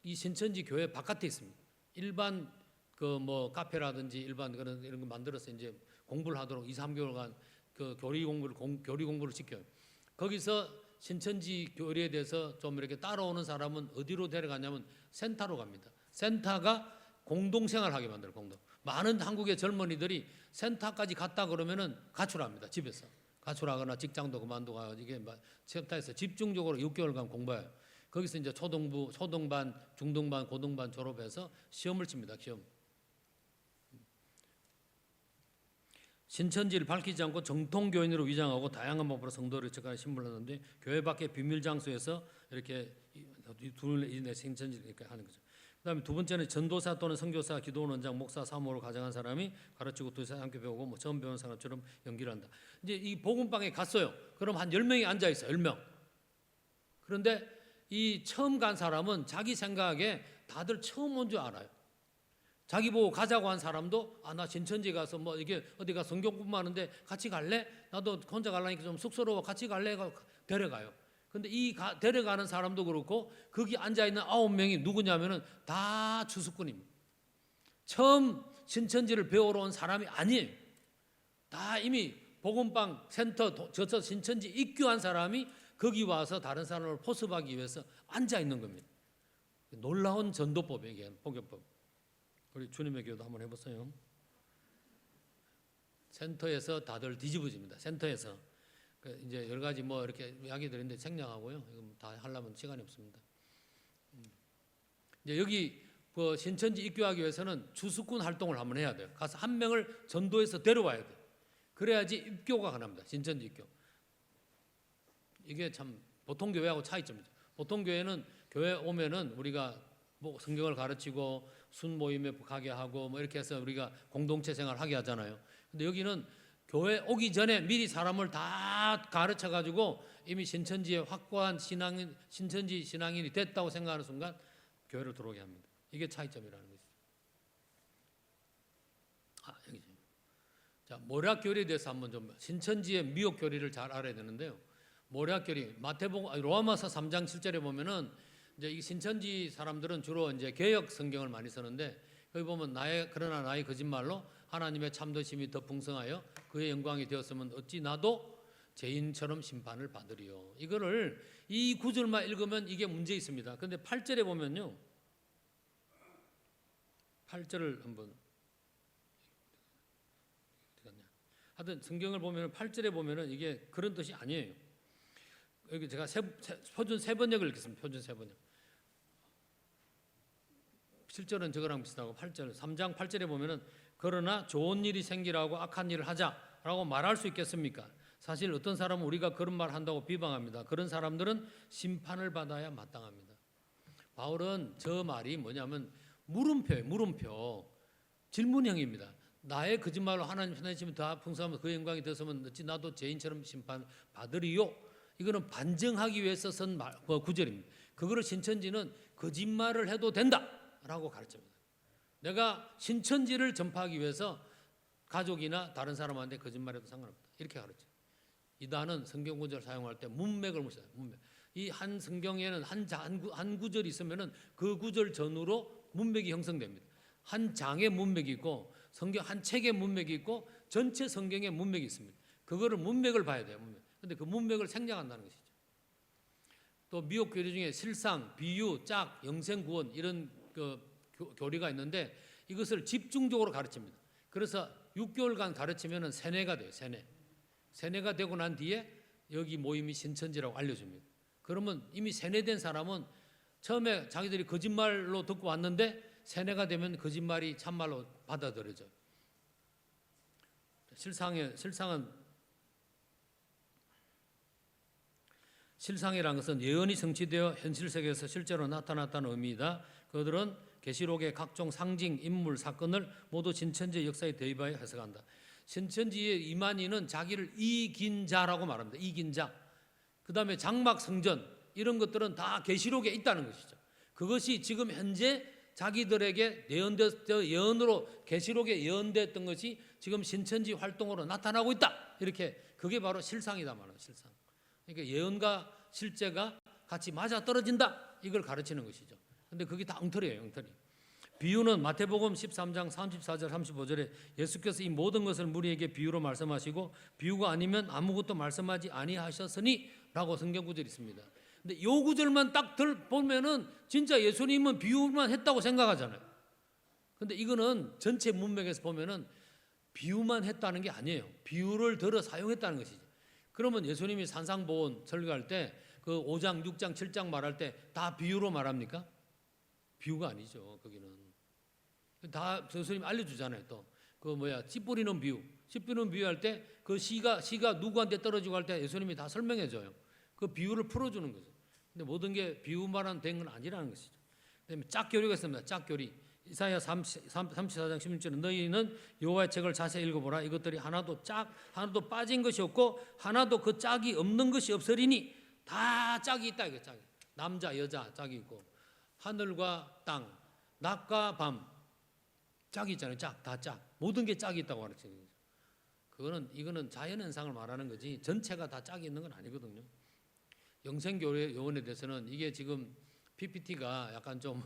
이 신천지 교회 바깥에 있습니다. 일반 그 뭐 카페라든지 일반 그런 이런 거 만들어서 이제 공부를 하도록 2, 3개월간 그 교리 공부를 시켜요. 거기서 신천지 교리에 대해서 좀 이렇게 따라오는 사람은 어디로 데려가냐면 센터로 갑니다. 센터가 공동생활하게 만들어요. 많은 한국의 젊은이들이 센터까지 갔다 그러면은 가출합니다. 집에서 가출하거나 직장도 그만두고 이게 센터에서 집중적으로 6개월간 공부해요. 거기서 이제 초등반, 중등반, 고등반 졸업해서 시험을 칩니다. 시험. 신천지를 밝히지 않고 정통교인으로 위장하고 다양한 방법으로 성도를 접근하는 신분을 하는데 교회 밖의 비밀 장소에서 이렇게 둘의 신천지를 이렇게 하는 거죠. 그다음에 두 번째는 전도사 또는 선교사, 기도원 원장, 목사, 사모를 가정한 사람이 가르치고 두 사람 함께 배우고 뭐 처음 배우는 사람처럼 연기를 한다. 이제 이 복음방에 갔어요. 그럼 한 10명이 앉아 있어요. 10명. 그런데 이 처음 간 사람은 자기 생각에 다들 처음 온 줄 알아요. 자기 보고 가자고 한 사람도 나 신천지 가서 뭐 이게 어디가 성경 공부하는데 같이 갈래? 나도 혼자 가려니까 좀 쑥스러워. 같이 갈래? 데려가요. 근데 데려가는 사람도 그렇고 거기 앉아 있는 9명이 누구냐면은 다 주수꾼입니다. 처음 신천지를 배우러 온 사람이 아니에요. 다 이미 복음방 센터 저서 신천지 입교한 사람이 거기 와서 다른 사람을 포섭하기 위해서 앉아 있는 겁니다. 놀라운 전도법이에요. 이게 포교법. 우리 주님의 기도 한번 해보세요. 센터에서 다들 뒤집어집니다. 센터에서 이제 여러 가지 뭐 이렇게 이야기들 있는데 생략하고요. 이거 다 하려면 시간이 없습니다. 이제 여기 그 신천지 입교하기 위해서는 주수꾼 활동을 한번 해야 돼요. 가서 한 명을 전도해서 데려와야 돼요. 그래야지 입교가 가능합니다. 신천지 입교. 이게 참 보통 교회하고 차이점이죠. 보통 교회는 교회 오면은 우리가 뭐 성경을 가르치고 순 모임에 가게 하고 뭐 이렇게 해서 우리가 공동체 생활 하게 하잖아요. 근데 여기는 교회 오기 전에 미리 사람을 다 가르쳐 가지고 이미 신천지에 확고한 신천지 신앙인이 됐다고 생각하는 순간 교회를 들어오게 합니다. 이게 차이점이라는 거죠. 여기죠. 자, 모략 교리에 대해서 한번 좀 신천지의 미혹 교리를 잘 알아야 되는데요. 모략 교리 로마서 3장 7절에 보면은 이제 이 신천지 사람들은 주로 이제 개역 성경을 많이 쓰는데 거기 보면 그러나 나의 거짓말로 하나님의 참되심이 더 풍성하여 그의 영광이 되었으면 어찌 나도 죄인처럼 심판을 받으리요. 이거를 이 구절만 읽으면 이게 문제 있습니다. 그런데 8절에 보면요. 8절을 한번 하여튼 성경을 보면 8절에 보면은 이게 그런 뜻이 아니에요. 여기 제가 표준 세번역을 읽겠습니다. 표준 세번역. 7절은 저거랑 비슷하고 8절, 3장 8절에 보면은 그러나 좋은 일이 생기라고 악한 일을 하자라고 말할 수 있겠습니까? 사실 어떤 사람은 우리가 그런 말 한다고 비방합니다. 그런 사람들은 심판을 받아야 마땅합니다. 바울은 저 말이 뭐냐면 물음표예요. 물음표. 질문형입니다. 나의 거짓말로 하나님 편하시면 다 풍성하면 그 영광이 되었으면 어찌 나도 죄인처럼 심판 받으리요. 이거는 반증하기 위해서 쓴 구절입니다. 그거를 신천지는 거짓말을 해도 된다라고 가르칩니다. 내가 신천지를 전파하기 위해서 가족이나 다른 사람한테 거짓말해도 상관없다. 이렇게 가르쳐요. 이단은 성경 구절을 사용할 때 문맥을 무시해요. 문맥. 이 한 성경에는 한 구절이 있으면은 그 구절 전후로 문맥이 형성됩니다. 한 장의 문맥이 있고 성경 한 책의 문맥이 있고 전체 성경의 문맥이 있습니다. 그거를 문맥을 봐야 돼요. 문맥. 근데 그 문맥을 생략한다는 것이죠. 또 미혹 교리 중에 실상, 비유, 짝, 영생구원 이런 그 교리가 있는데 이것을 집중적으로 가르칩니다. 그래서 6개월간 가르치면은 세뇌가 돼요. 세뇌가 되고 난 뒤에 여기 모임이 신천지라고 알려줍니다. 그러면 이미 세뇌된 사람은 처음에 자기들이 거짓말로 듣고 왔는데 세뇌가 되면 거짓말이 참말로 받아들여져요. 실상이라는 것은 예언이 성취되어 현실 세계에서 실제로 나타났다는 의미이다. 그들은 계시록의 각종 상징, 인물, 사건을 모두 신천지의 역사에 대입하여 해석한다. 신천지의 이만희는 자기를 이긴 자라고 말합니다. 이긴 자. 그 다음에 장막 성전 이런 것들은 다 계시록에 있다는 것이죠. 그것이 지금 현재 자기들에게 예언으로 계시록에 예언됐던 것이 지금 신천지 활동으로 나타나고 있다. 이렇게 그게 바로 실상이다 말이에요. 실상. 그러니까 예언과 실제가 같이 맞아 떨어진다. 이걸 가르치는 것이죠. 근데 그게 다 엉터리예요, 엉터리. 비유는 마태복음 13장 34절 35절에 예수께서 이 모든 것을 무리에게 비유로 말씀하시고 비유가 아니면 아무것도 말씀하지 아니하셨으니 라고 성경 구절이 있습니다. 근데 요 구절만 딱 보면은 진짜 예수님은 비유만 했다고 생각하잖아요. 근데 이거는 전체 문맥에서 보면은 비유만 했다는 게 아니에요. 비유를 들어 사용했다는 것이죠. 그러면 예수님이 산상보온 설교할 때 그 5장, 6장, 7장 말할 때 다 비유로 말합니까? 비유가 아니죠. 거기는 다 예수님 알려주잖아요. 또 그 씨 뿌리는 비유, 씨 뿌리는 비유할 때 그 씨가 누구한테 떨어지고 할 때 예수님이 다 설명해줘요. 그 비유를 풀어주는 거죠. 근데 모든 게 비유만 된 건 아니라는 것이죠. 그다음에 짝교리가 있습니다. 짝교리. 이사야 34장 16절에 너희는 여호와의 책을 자세히 읽어보라. 이것들이 하나도 빠진 것이 없고 하나도 그 짝이 없는 것이 없으리니 다 짝이 있다. 이게 짝이. 남자 여자 짝이 있고 하늘과 땅, 낮과 밤 짝이 있잖아요. 다 짝. 모든 게 짝이 있다고 가르치는 거죠. 이거는 자연현상을 말하는 거지 전체가 다 짝이 있는 건 아니거든요. 영생교회 요원에 대해서는 이게 지금 PPT가 약간 좀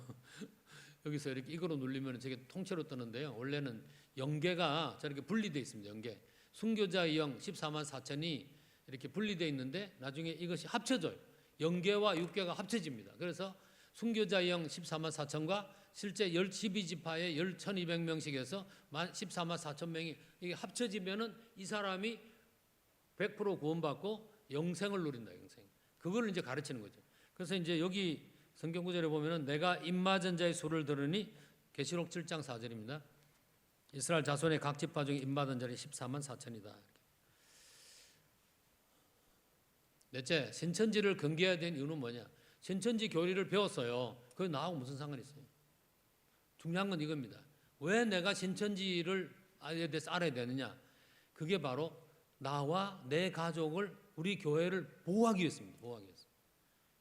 여기서 이렇게 이거로 눌리면 저게 통째로 뜨는데요. 원래는 영계가 저렇게 분리되어 있습니다. 영계. 순교자의 영 14만 4천이 이렇게 분리되어 있는데 나중에 이것이 합쳐져요. 영계와 육계가 합쳐집니다. 그래서 순교자의 영 14만 4천과 실제 12지파의 1200명씩 해서 14만 4천 명이 이게 합쳐지면은 이 사람이 100% 구원받고 영생을 누린다. 영생. 그걸 이제 가르치는 거죠. 그래서 이제 여기 성경 구절에 보면은 내가 입맞은 자의 수를 들으니 계시록 7장 4절입니다. 이스라엘 자손의 각 지파 중에 입맞은 자리 14만 4천이다. 넷째, 신천지를 경계해야 되는 이유는 뭐냐? 신천지 교리를 배웠어요. 그게 나하고 무슨 상관이 있어요? 중요한 건 이겁니다. 왜 내가 신천지를 대해서 알아야 되느냐? 그게 바로 나와 내 가족을 우리 교회를 보호하기 위해서입니다. 보호하기 위해서.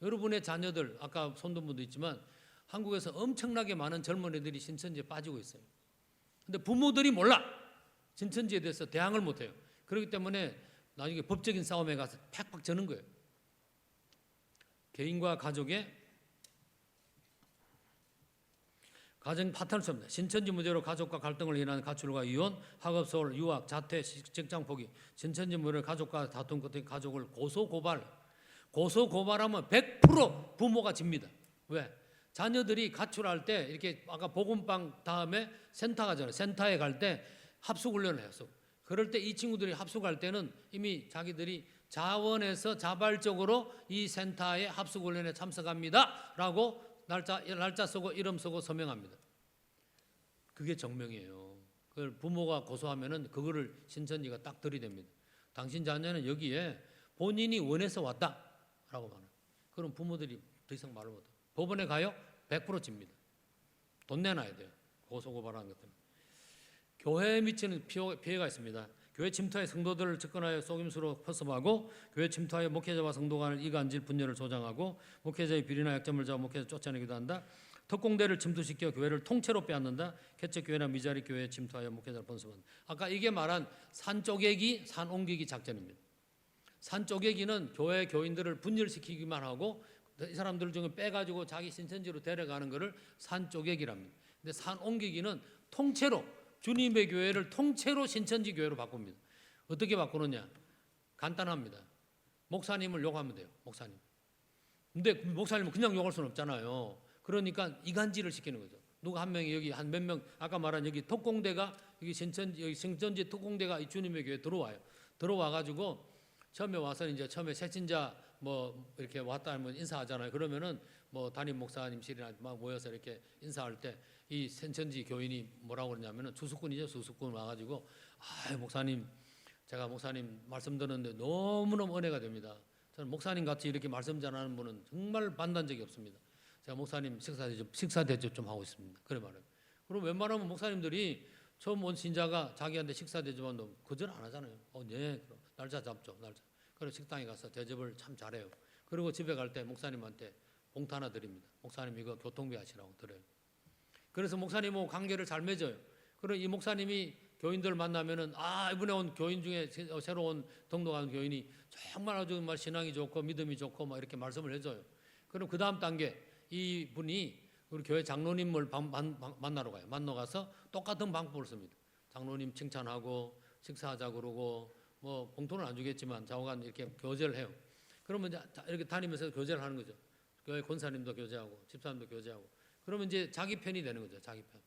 여러분의 자녀들 아까 손든 분도 있지만 한국에서 엄청나게 많은 젊은이들이 신천지에 빠지고 있어요. 근데 부모들이 몰라. 신천지에 대해서 대항을 못해요. 그렇기 때문에 나중에 법적인 싸움에 가서 팍팍 저는 거예요. 개인과 가족의 가정 파탄을 씁니다. 신천지 문제로 가족과 갈등을 일어나는 가출과 이혼, 학업 소홀, 유학, 자퇴, 직장 포기, 신천지 문제로 가족과 다툰 끝에 가족을 고소고발하면 100% 부모가 집니다. 왜? 자녀들이 가출할 때 이렇게 아까 복음방 다음에 센터 가잖아요. 센터에 갈 때 합숙훈련을 했어. 그럴 때 이 친구들이 합숙할 때는 이미 자기들이 자원해서 자발적으로 이 센터에 합숙훈련에 참석합니다. 라고 날짜 쓰고 이름 쓰고 서명합니다. 그게 정명이에요. 그걸 부모가 고소하면은 그거를 신천지가 딱 들이댑니다. 당신 자녀는 여기에 본인이 원해서 왔다라고 말해요. 그럼 부모들이 더 이상 말을 못해요. 법원에 가요? 100% 집니다. 돈 내놔야 돼요. 고소고발하는 것 때문에. 교회에 미치는 피해가 있습니다. 교회 침투하여 성도들을 접근하여 속임수로 포섭하고 교회 침투하여 목회자와 성도 간을 이간질 분열을 조장하고 목회자의 비리나 약점을 잡아 목회자 쫓아내기도 한다. 특공대를 침투시켜 교회를 통째로 빼앗는다. 개척교회나 미자리 교회에 침투하여 목회자를 포섭한다. 아까 이게 말한 산 쪼개기, 산 옮기기 작전입니다. 산 쪼개기는 교회 교인들을 분열시키기만 하고 이 사람들 중에 빼가지고 자기 신천지로 데려가는 것을 산 쪼개기랍니다. 근데 산 옮기기는 통째로 주님의 교회를 통째로 신천지 교회로 바꿉니다. 어떻게 바꾸느냐? 간단합니다. 목사님을 욕하면 돼요. 목사님. 근데 목사님은 그냥 욕할 수는 없잖아요. 그러니까 이간질을 시키는 거죠. 누가 한 명이 여기 한 몇 명 아까 말한 여기 특공대가 여기 신천지 특공대가 이 주님의 교회에 들어와요. 들어와 가지고 처음에 와서 이제 처음에 새신자 뭐 이렇게 왔다 하면 인사하잖아요. 그러면은 뭐 담임 목사님실이나 막 모여서 이렇게 인사할 때 이 신천지 교인이 뭐라고 그러냐면은 주수꾼이죠. 주수꾼 와가지고 목사님 제가 목사님 말씀 듣는데 너무너무 은혜가 됩니다. 저는 목사님 같이 이렇게 말씀 전하는 분은 정말 만난 적이 없습니다. 제가 목사님 식사 대접 좀 하고 있습니다. 그래 말해요. 그럼 웬만하면 목사님들이 처음 온 신자가 자기한테 식사 대접하면 거절 안 하잖아요. 네, 그럼 날짜 잡죠, 날짜. 그래서 식당에 가서 대접을 참 잘해요. 그리고 집에 갈 때 목사님한테 봉투 하나 드립니다. 목사님 이거 교통비 하시라고 드려요. 그래서 목사님하고 관계를 잘 맺어요. 그리고 이 목사님이 교인들 만나면은 이번에 온 교인 중에 새로운 등록한 교인이 정말 아주 신앙이 좋고 믿음이 좋고 막 이렇게 말씀을 해줘요. 그럼 그 다음 단계 이 분이 우리 교회 장로님을 만나러 가요. 만나러 가서 똑같은 방법을 씁니다. 장로님 칭찬하고 식사하자 그러고 뭐 봉투는 안 주겠지만 좌우간 이렇게 교제를 해요. 그러면 이제 이렇게 다니면서 교제를 하는 거죠. 교회 권사님도 교제하고 집사님도 교제하고. 그러면 이제 자기 편이 되는 거죠. 자기 편.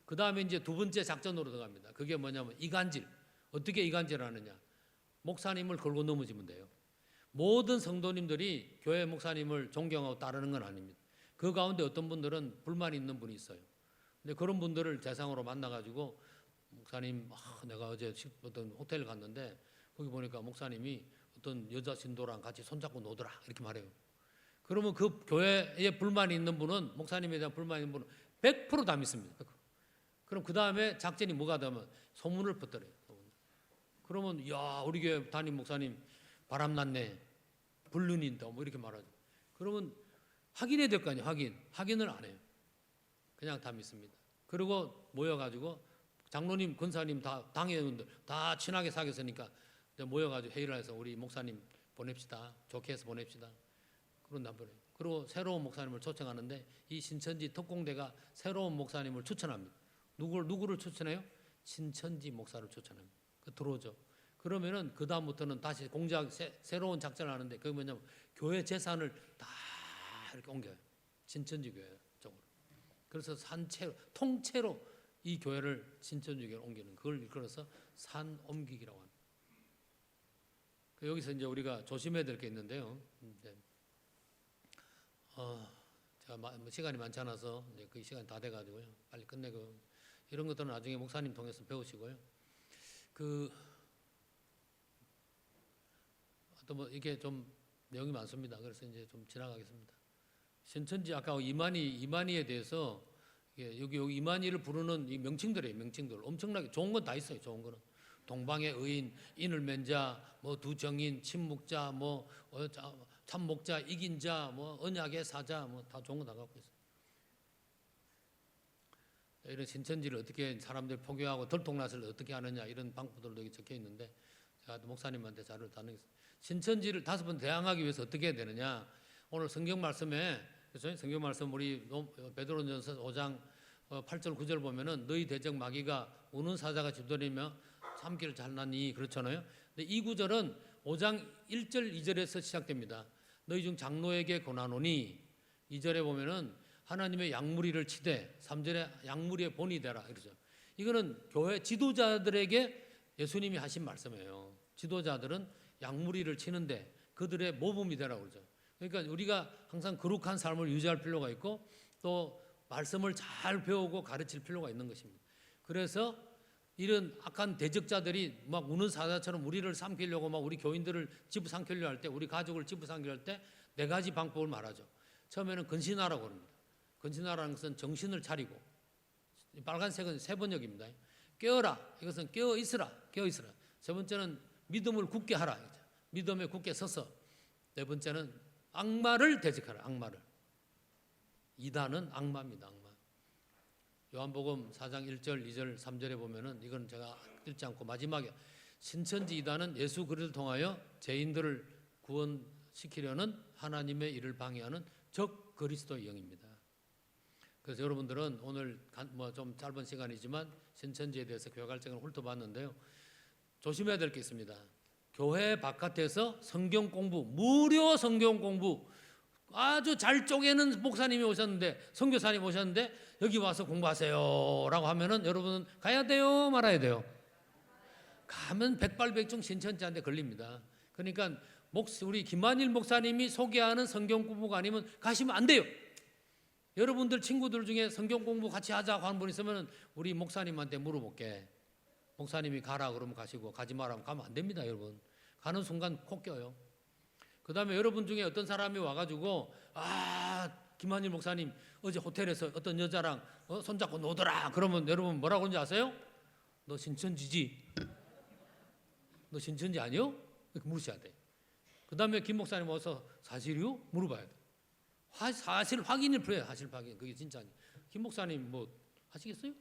그 다음에 이제 두 번째 작전으로 들어갑니다. 그게 뭐냐면 이간질. 어떻게 이간질을 하느냐. 목사님을 걸고 넘어지면 돼요. 모든 성도님들이 교회 목사님을 존경하고 따르는 건 아닙니다. 그 가운데 어떤 분들은 불만이 있는 분이 있어요. 근데 그런 분들을 대상으로 만나가지고 목사님, 내가 어제 어떤 호텔 갔는데 거기 보니까 목사님이 어떤 여자 신도랑 같이 손잡고 노더라 이렇게 말해요. 그러면 그 교회에 불만이 있는 분은 목사님에 대한 불만이 있는 분은 100% 다 믿습니다. 100%. 그럼 그 다음에 작전이 뭐가 되면 소문을 퍼뜨려요. 그러면 야 우리 교회 담임 목사님 바람났네, 불륜인다 뭐 이렇게 말하죠. 그러면 확인해야 될 거 아니에요. 확인을 안 해요. 그냥 다 믿습니다. 그리고 모여가지고 장로님, 권사님 다 당회의원들 다 친하게 사귀었으니까 모여가지고 회의를 해서 우리 목사님 보냅시다. 좋게 해서 보냅시다. 그런 나버려요. 그리고 새로운 목사님을 초청하는데 이 신천지 특공대가 새로운 목사님을 추천합니다. 누구를 추천해요? 신천지 목사를 추천합니다. 들어오죠. 그러면은 그 다음부터는 다시 새로운 작전을 하는데 그게 뭐냐면 교회 재산을 다 이렇게 옮겨요. 신천지 교회 쪽으로. 그래서 통째로 이 교회를 신천지 교회로 옮기는 그걸 이끌어서 산 옮기기라고 합니다. 여기서 이제 우리가 조심해야 될 게 있는데요. 제가 시간이 많지 않아서 이제 그 시간이 다 돼가지고요. 빨리 끝내고 이런 것들은 나중에 목사님 통해서 배우시고요. 또 뭐 이게 좀 내용이 많습니다. 그래서 이제 좀 지나가겠습니다. 신천지 아까 이만희에 대해서 여기 이만희를 부르는 이 명칭들이에요. 명칭들 엄청나게 좋은 건 다 있어요. 좋은 거는 동방의 의인, 인을맨자, 뭐 두정인, 침묵자, 뭐 참목자, 이긴 자, 뭐 언약의 사자, 뭐 다 좋은 거 다 갖고 있어요. 이런 신천지를 어떻게 사람들 포교하고 들통낫을 어떻게 하느냐 이런 방법들도 여기 적혀 있는데 제가 목사님한테 자료를 다 넣겠습니다. 신천지를 5번 대항하기 위해서 어떻게 해야 되느냐. 오늘 성경 말씀에 그렇죠? 성경 말씀 우리 베드로전서 5장 8절 9절 보면은 너희 대적 마귀가 우는 사자가 집돌이며 참기를 잘나니 그렇잖아요. 근데 이 구절은 5장 1절 2절에서 시작됩니다. 너희 중 장로에게 권하노니 2절에 보면은 하나님의 양무리를 치되 3절에 양무리의 본이 되라 그러죠. 이거는 교회 지도자들에게 예수님이 하신 말씀이에요. 지도자들은 양무리를 치는데 그들의 모범이 되라 그러죠. 그러니까 우리가 항상 거룩한 삶을 유지할 필요가 있고 또 말씀을 잘 배우고 가르칠 필요가 있는 것입니다. 그래서 이런 악한 대적자들이 막 우는 사자처럼 우리를 삼키려고 막 우리 교인들을 집어삼키려 할 때, 우리 가족을 집어삼키려 할 때 4가지 방법을 말하죠. 처음에는 근신하라고 합니다. 근신하라는 것은 정신을 차리고, 빨간색은 세번역입니다. 깨어라, 이것은 깨어 있으라, 깨어 있으라. 세 번째는 믿음을 굳게 하라, 믿음에 굳게 서서. 네 번째는 악마를 대적하라, 악마를. 이단은 악마입니다, 악마. 요한복음 4장 1절, 2절, 3절에 보면은 이건 제가 읽지 않고 마지막에 신천지 이단은 예수 그리스도를 통하여 죄인들을 구원시키려는 하나님의 일을 방해하는 적 그리스도의 영입니다. 그래서 여러분들은 오늘 뭐 좀 짧은 시간이지만 신천지에 대해서 교육활동을 훑어봤는데요. 조심해야 될 게 있습니다. 교회 바깥에서 성경 공부, 무료 성경 공부, 아주 잘 쪼개는 목사님이 오셨는데, 선교사님이 오셨는데 여기 와서 공부하세요 라고 하면은 여러분은 가야 돼요, 말아야 돼요? 가면 백발백중 신천지한테 걸립니다. 그러니까 우리 김한일 목사님이 소개하는 성경 공부가 아니면 가시면 안 돼요. 여러분들 친구들 중에 성경 공부 같이 하자고 하는 분 있으면 우리 목사님한테 물어볼게. 목사님이 가라 그러면 가시고 가지 마라 하면 가면 안 됩니다, 여러분. 가는 순간 코 껴요. 그 다음에 여러분 중에 어떤 사람이 와가지고 김한일 목사님 어제 호텔에서 어떤 여자랑 손잡고 노더라 그러면 여러분 뭐라고 하는지 아세요? 너 신천지지? 너 신천지 아니요? 이렇게 물으셔야 돼. 그 다음에 김 목사님 와서 사실이요? 물어봐야 돼. 사실 확인을 필요해요. 사실 확인. 그게 진짜니. 김 목사님 뭐 하시겠어요?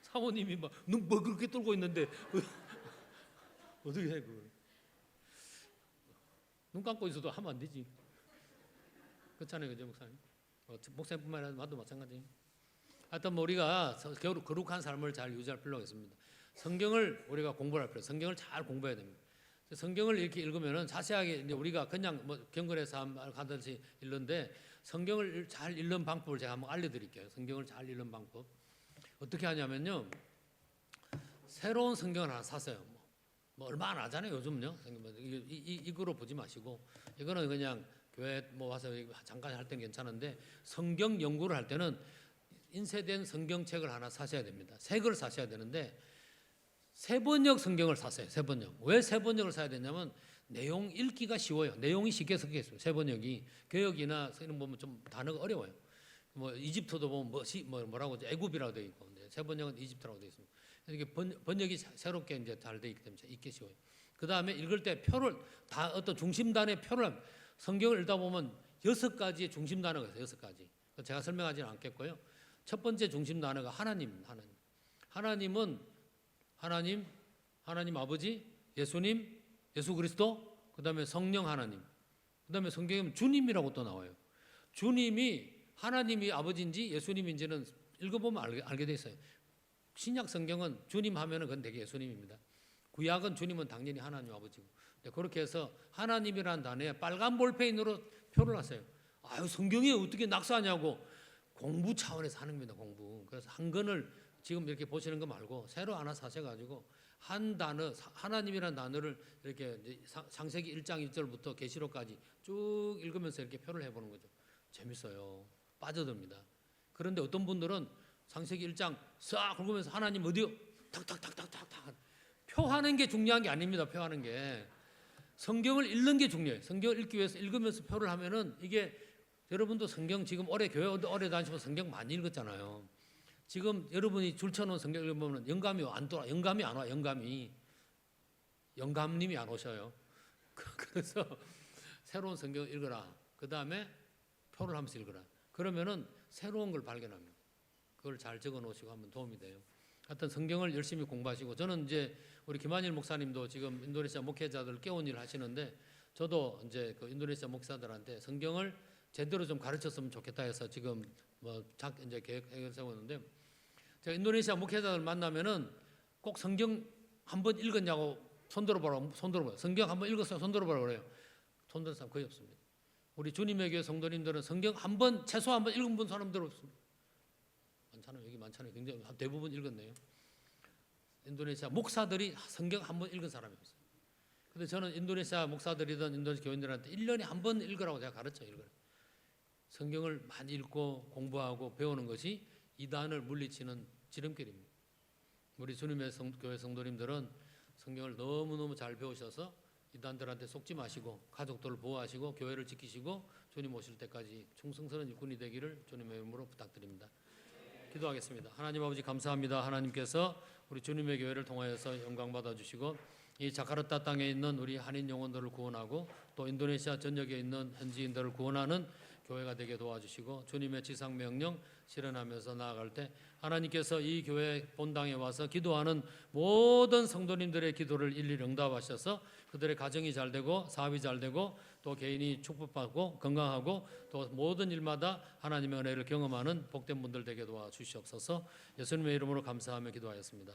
사모님이 막 눈 뭐 그렇게 떨고 있는데 어떻게 해 그걸? 눈 감고 있어도 하면 안 되지. 그렇잖아요, 그죠 목사님? 목사님뿐만 아니라 나도 마찬가지. 하여튼 뭐 우리가 거룩한 삶을 잘 유지할 필요가 있습니다. 성경을 우리가 공부할 필요, 성경을 잘 공부해야 됩니다. 성경을 이렇게 읽으면은 자세하게 이제 우리가 그냥 뭐 경건에서 하듯이 읽는데 성경을 잘 읽는 방법을 제가 한번 알려드릴게요. 성경을 잘 읽는 방법 어떻게 하냐면요, 새로운 성경을 하나 사세요. 뭐 얼마 안 하잖아요 요즘요. 이거로 보지 마시고 이거는 그냥 교회 뭐 와서 잠깐 할 때는 괜찮은데 성경 연구를 할 때는 인쇄된 성경책을 하나 사셔야 됩니다. 새 걸 사셔야 되는데 세번역 성경을 사세요. 세번역. 왜 세번역을 사야 되냐면 내용 읽기가 쉬워요. 내용이 쉽게 섞여 있어요. 세번역이 개역이나 이런 보면 좀 단어가 어려워요. 뭐 이집트도 보면 뭐라고 애굽이라고 되어 있고 세번역은 이집트라고 되어 있습니다. 이게 번역이 새롭게 이제 잘 되어 있기 때문에 읽기 쉬워요. 그 다음에 읽을 때 표를 다 어떤 중심단의 표를 성경을 읽다 보면 6가지의 중심 단어가 있어요. 6가지. 제가 설명하지는 않겠고요. 첫 번째 중심 단어가 하나님입니다. 하나님은 하나님 아버지, 예수님, 예수 그리스도, 그 다음에 성령 하나님, 그 다음에 성경에 주님이라고 또 나와요. 주님이 하나님이 아버지인지 예수님인지는 읽어보면 알게 돼 있어요. 신약 성경은 주님 하면은 그건 되게 예수님입니다. 구약은 주님은 당연히 하나님 아버지고. 그렇게 해서 하나님이라는 단어에 빨간 볼페인으로 표를 놨어요. 아유 성경이 어떻게 낙서하냐고. 공부 차원에서 하는 겁니다. 공부. 그래서 한 권을 지금 이렇게 보시는 거 말고 새로 하나 사셔가지고 한 단어 하나님이라는 단어를 이렇게 창세기 1장 1절부터 계시록까지 쭉 읽으면서 이렇게 표를 해보는 거죠. 재밌어요. 빠져듭니다. 그런데 어떤 분들은 창세기 1장 싹 긁으면서 하나님 어디요? 탁탁탁탁탁탁 표하는 게 중요한 게 아닙니다. 표하는 게 성경을 읽는 게 중요해요. 성경을 읽기 위해서 읽으면서 표를 하면은 이게 여러분도 성경 지금 교회 오래 다니시면 성경 많이 읽었잖아요. 지금 여러분이 줄쳐놓은 성경 읽으면 영감이 안 와. 영감님이 안 오셔요. 그래서 새로운 성경을 읽어라. 그 다음에 표를 하면서 읽어라. 그러면은 새로운 걸 발견합니다. 그걸 잘 적어 놓으시고 하면 도움이 돼요. 하여튼 성경을 열심히 공부하시고 저는 이제 우리 김한일 목사님도 지금 인도네시아 목회자들 깨운 일을 하시는데 저도 이제 그 인도네시아 목사들한테 성경을 제대로 좀 가르쳤으면 좋겠다 해서 지금 이제 계획을 세웠는데 제가 인도네시아 목회자들 만나면은 꼭 성경 한번 읽었냐고 손 들어보라고 성경 한번 읽었어요 손 들어보라고 그래요. 손 드는 사람 거의 없습니다. 우리 주님의 교회 성도님들은 성경 최소 한번 읽은 분 사람들 없습니다. 여기 많잖아요. 굉장히 대부분 읽었네요. 인도네시아 목사들이 성경 한번 읽은 사람이 없어요. 근데 저는 인도네시아 목사들이든 인도네시아 교인들한테 1년에 한 번 읽으라고 제가 가르쳐요. 성경을 많이 읽고 공부하고 배우는 것이 이단을 물리치는 지름길입니다. 우리 주님의 교회 성도님들은 성경을 너무너무 잘 배우셔서 이단들한테 속지 마시고 가족들을 보호하시고 교회를 지키시고 주님 오실 때까지 충성스러운 일꾼이 되기를 주님의 이름으로 부탁드립니다. 기도하겠습니다. 하나님 아버지 감사합니다. 하나님께서 우리 주님의 교회를 통하여서 영광 받아주시고 이 자카르타 땅에 있는 우리 한인 영혼들을 구원하고 또 인도네시아 전역에 있는 현지인들을 구원하는 교회가 되게 도와주시고 주님의 지상 명령 실현하면서 나아갈 때 하나님께서 이 교회 본당에 와서 기도하는 모든 성도님들의 기도를 일일이 응답하셔서 그들의 가정이 잘 되고 사업이 잘 되고 또 개인이 축복받고 건강하고 또 모든 일마다 하나님의 은혜를 경험하는 복된 분들 되게 도와주시옵소서. 예수님의 이름으로 감사하며 기도하였습니다.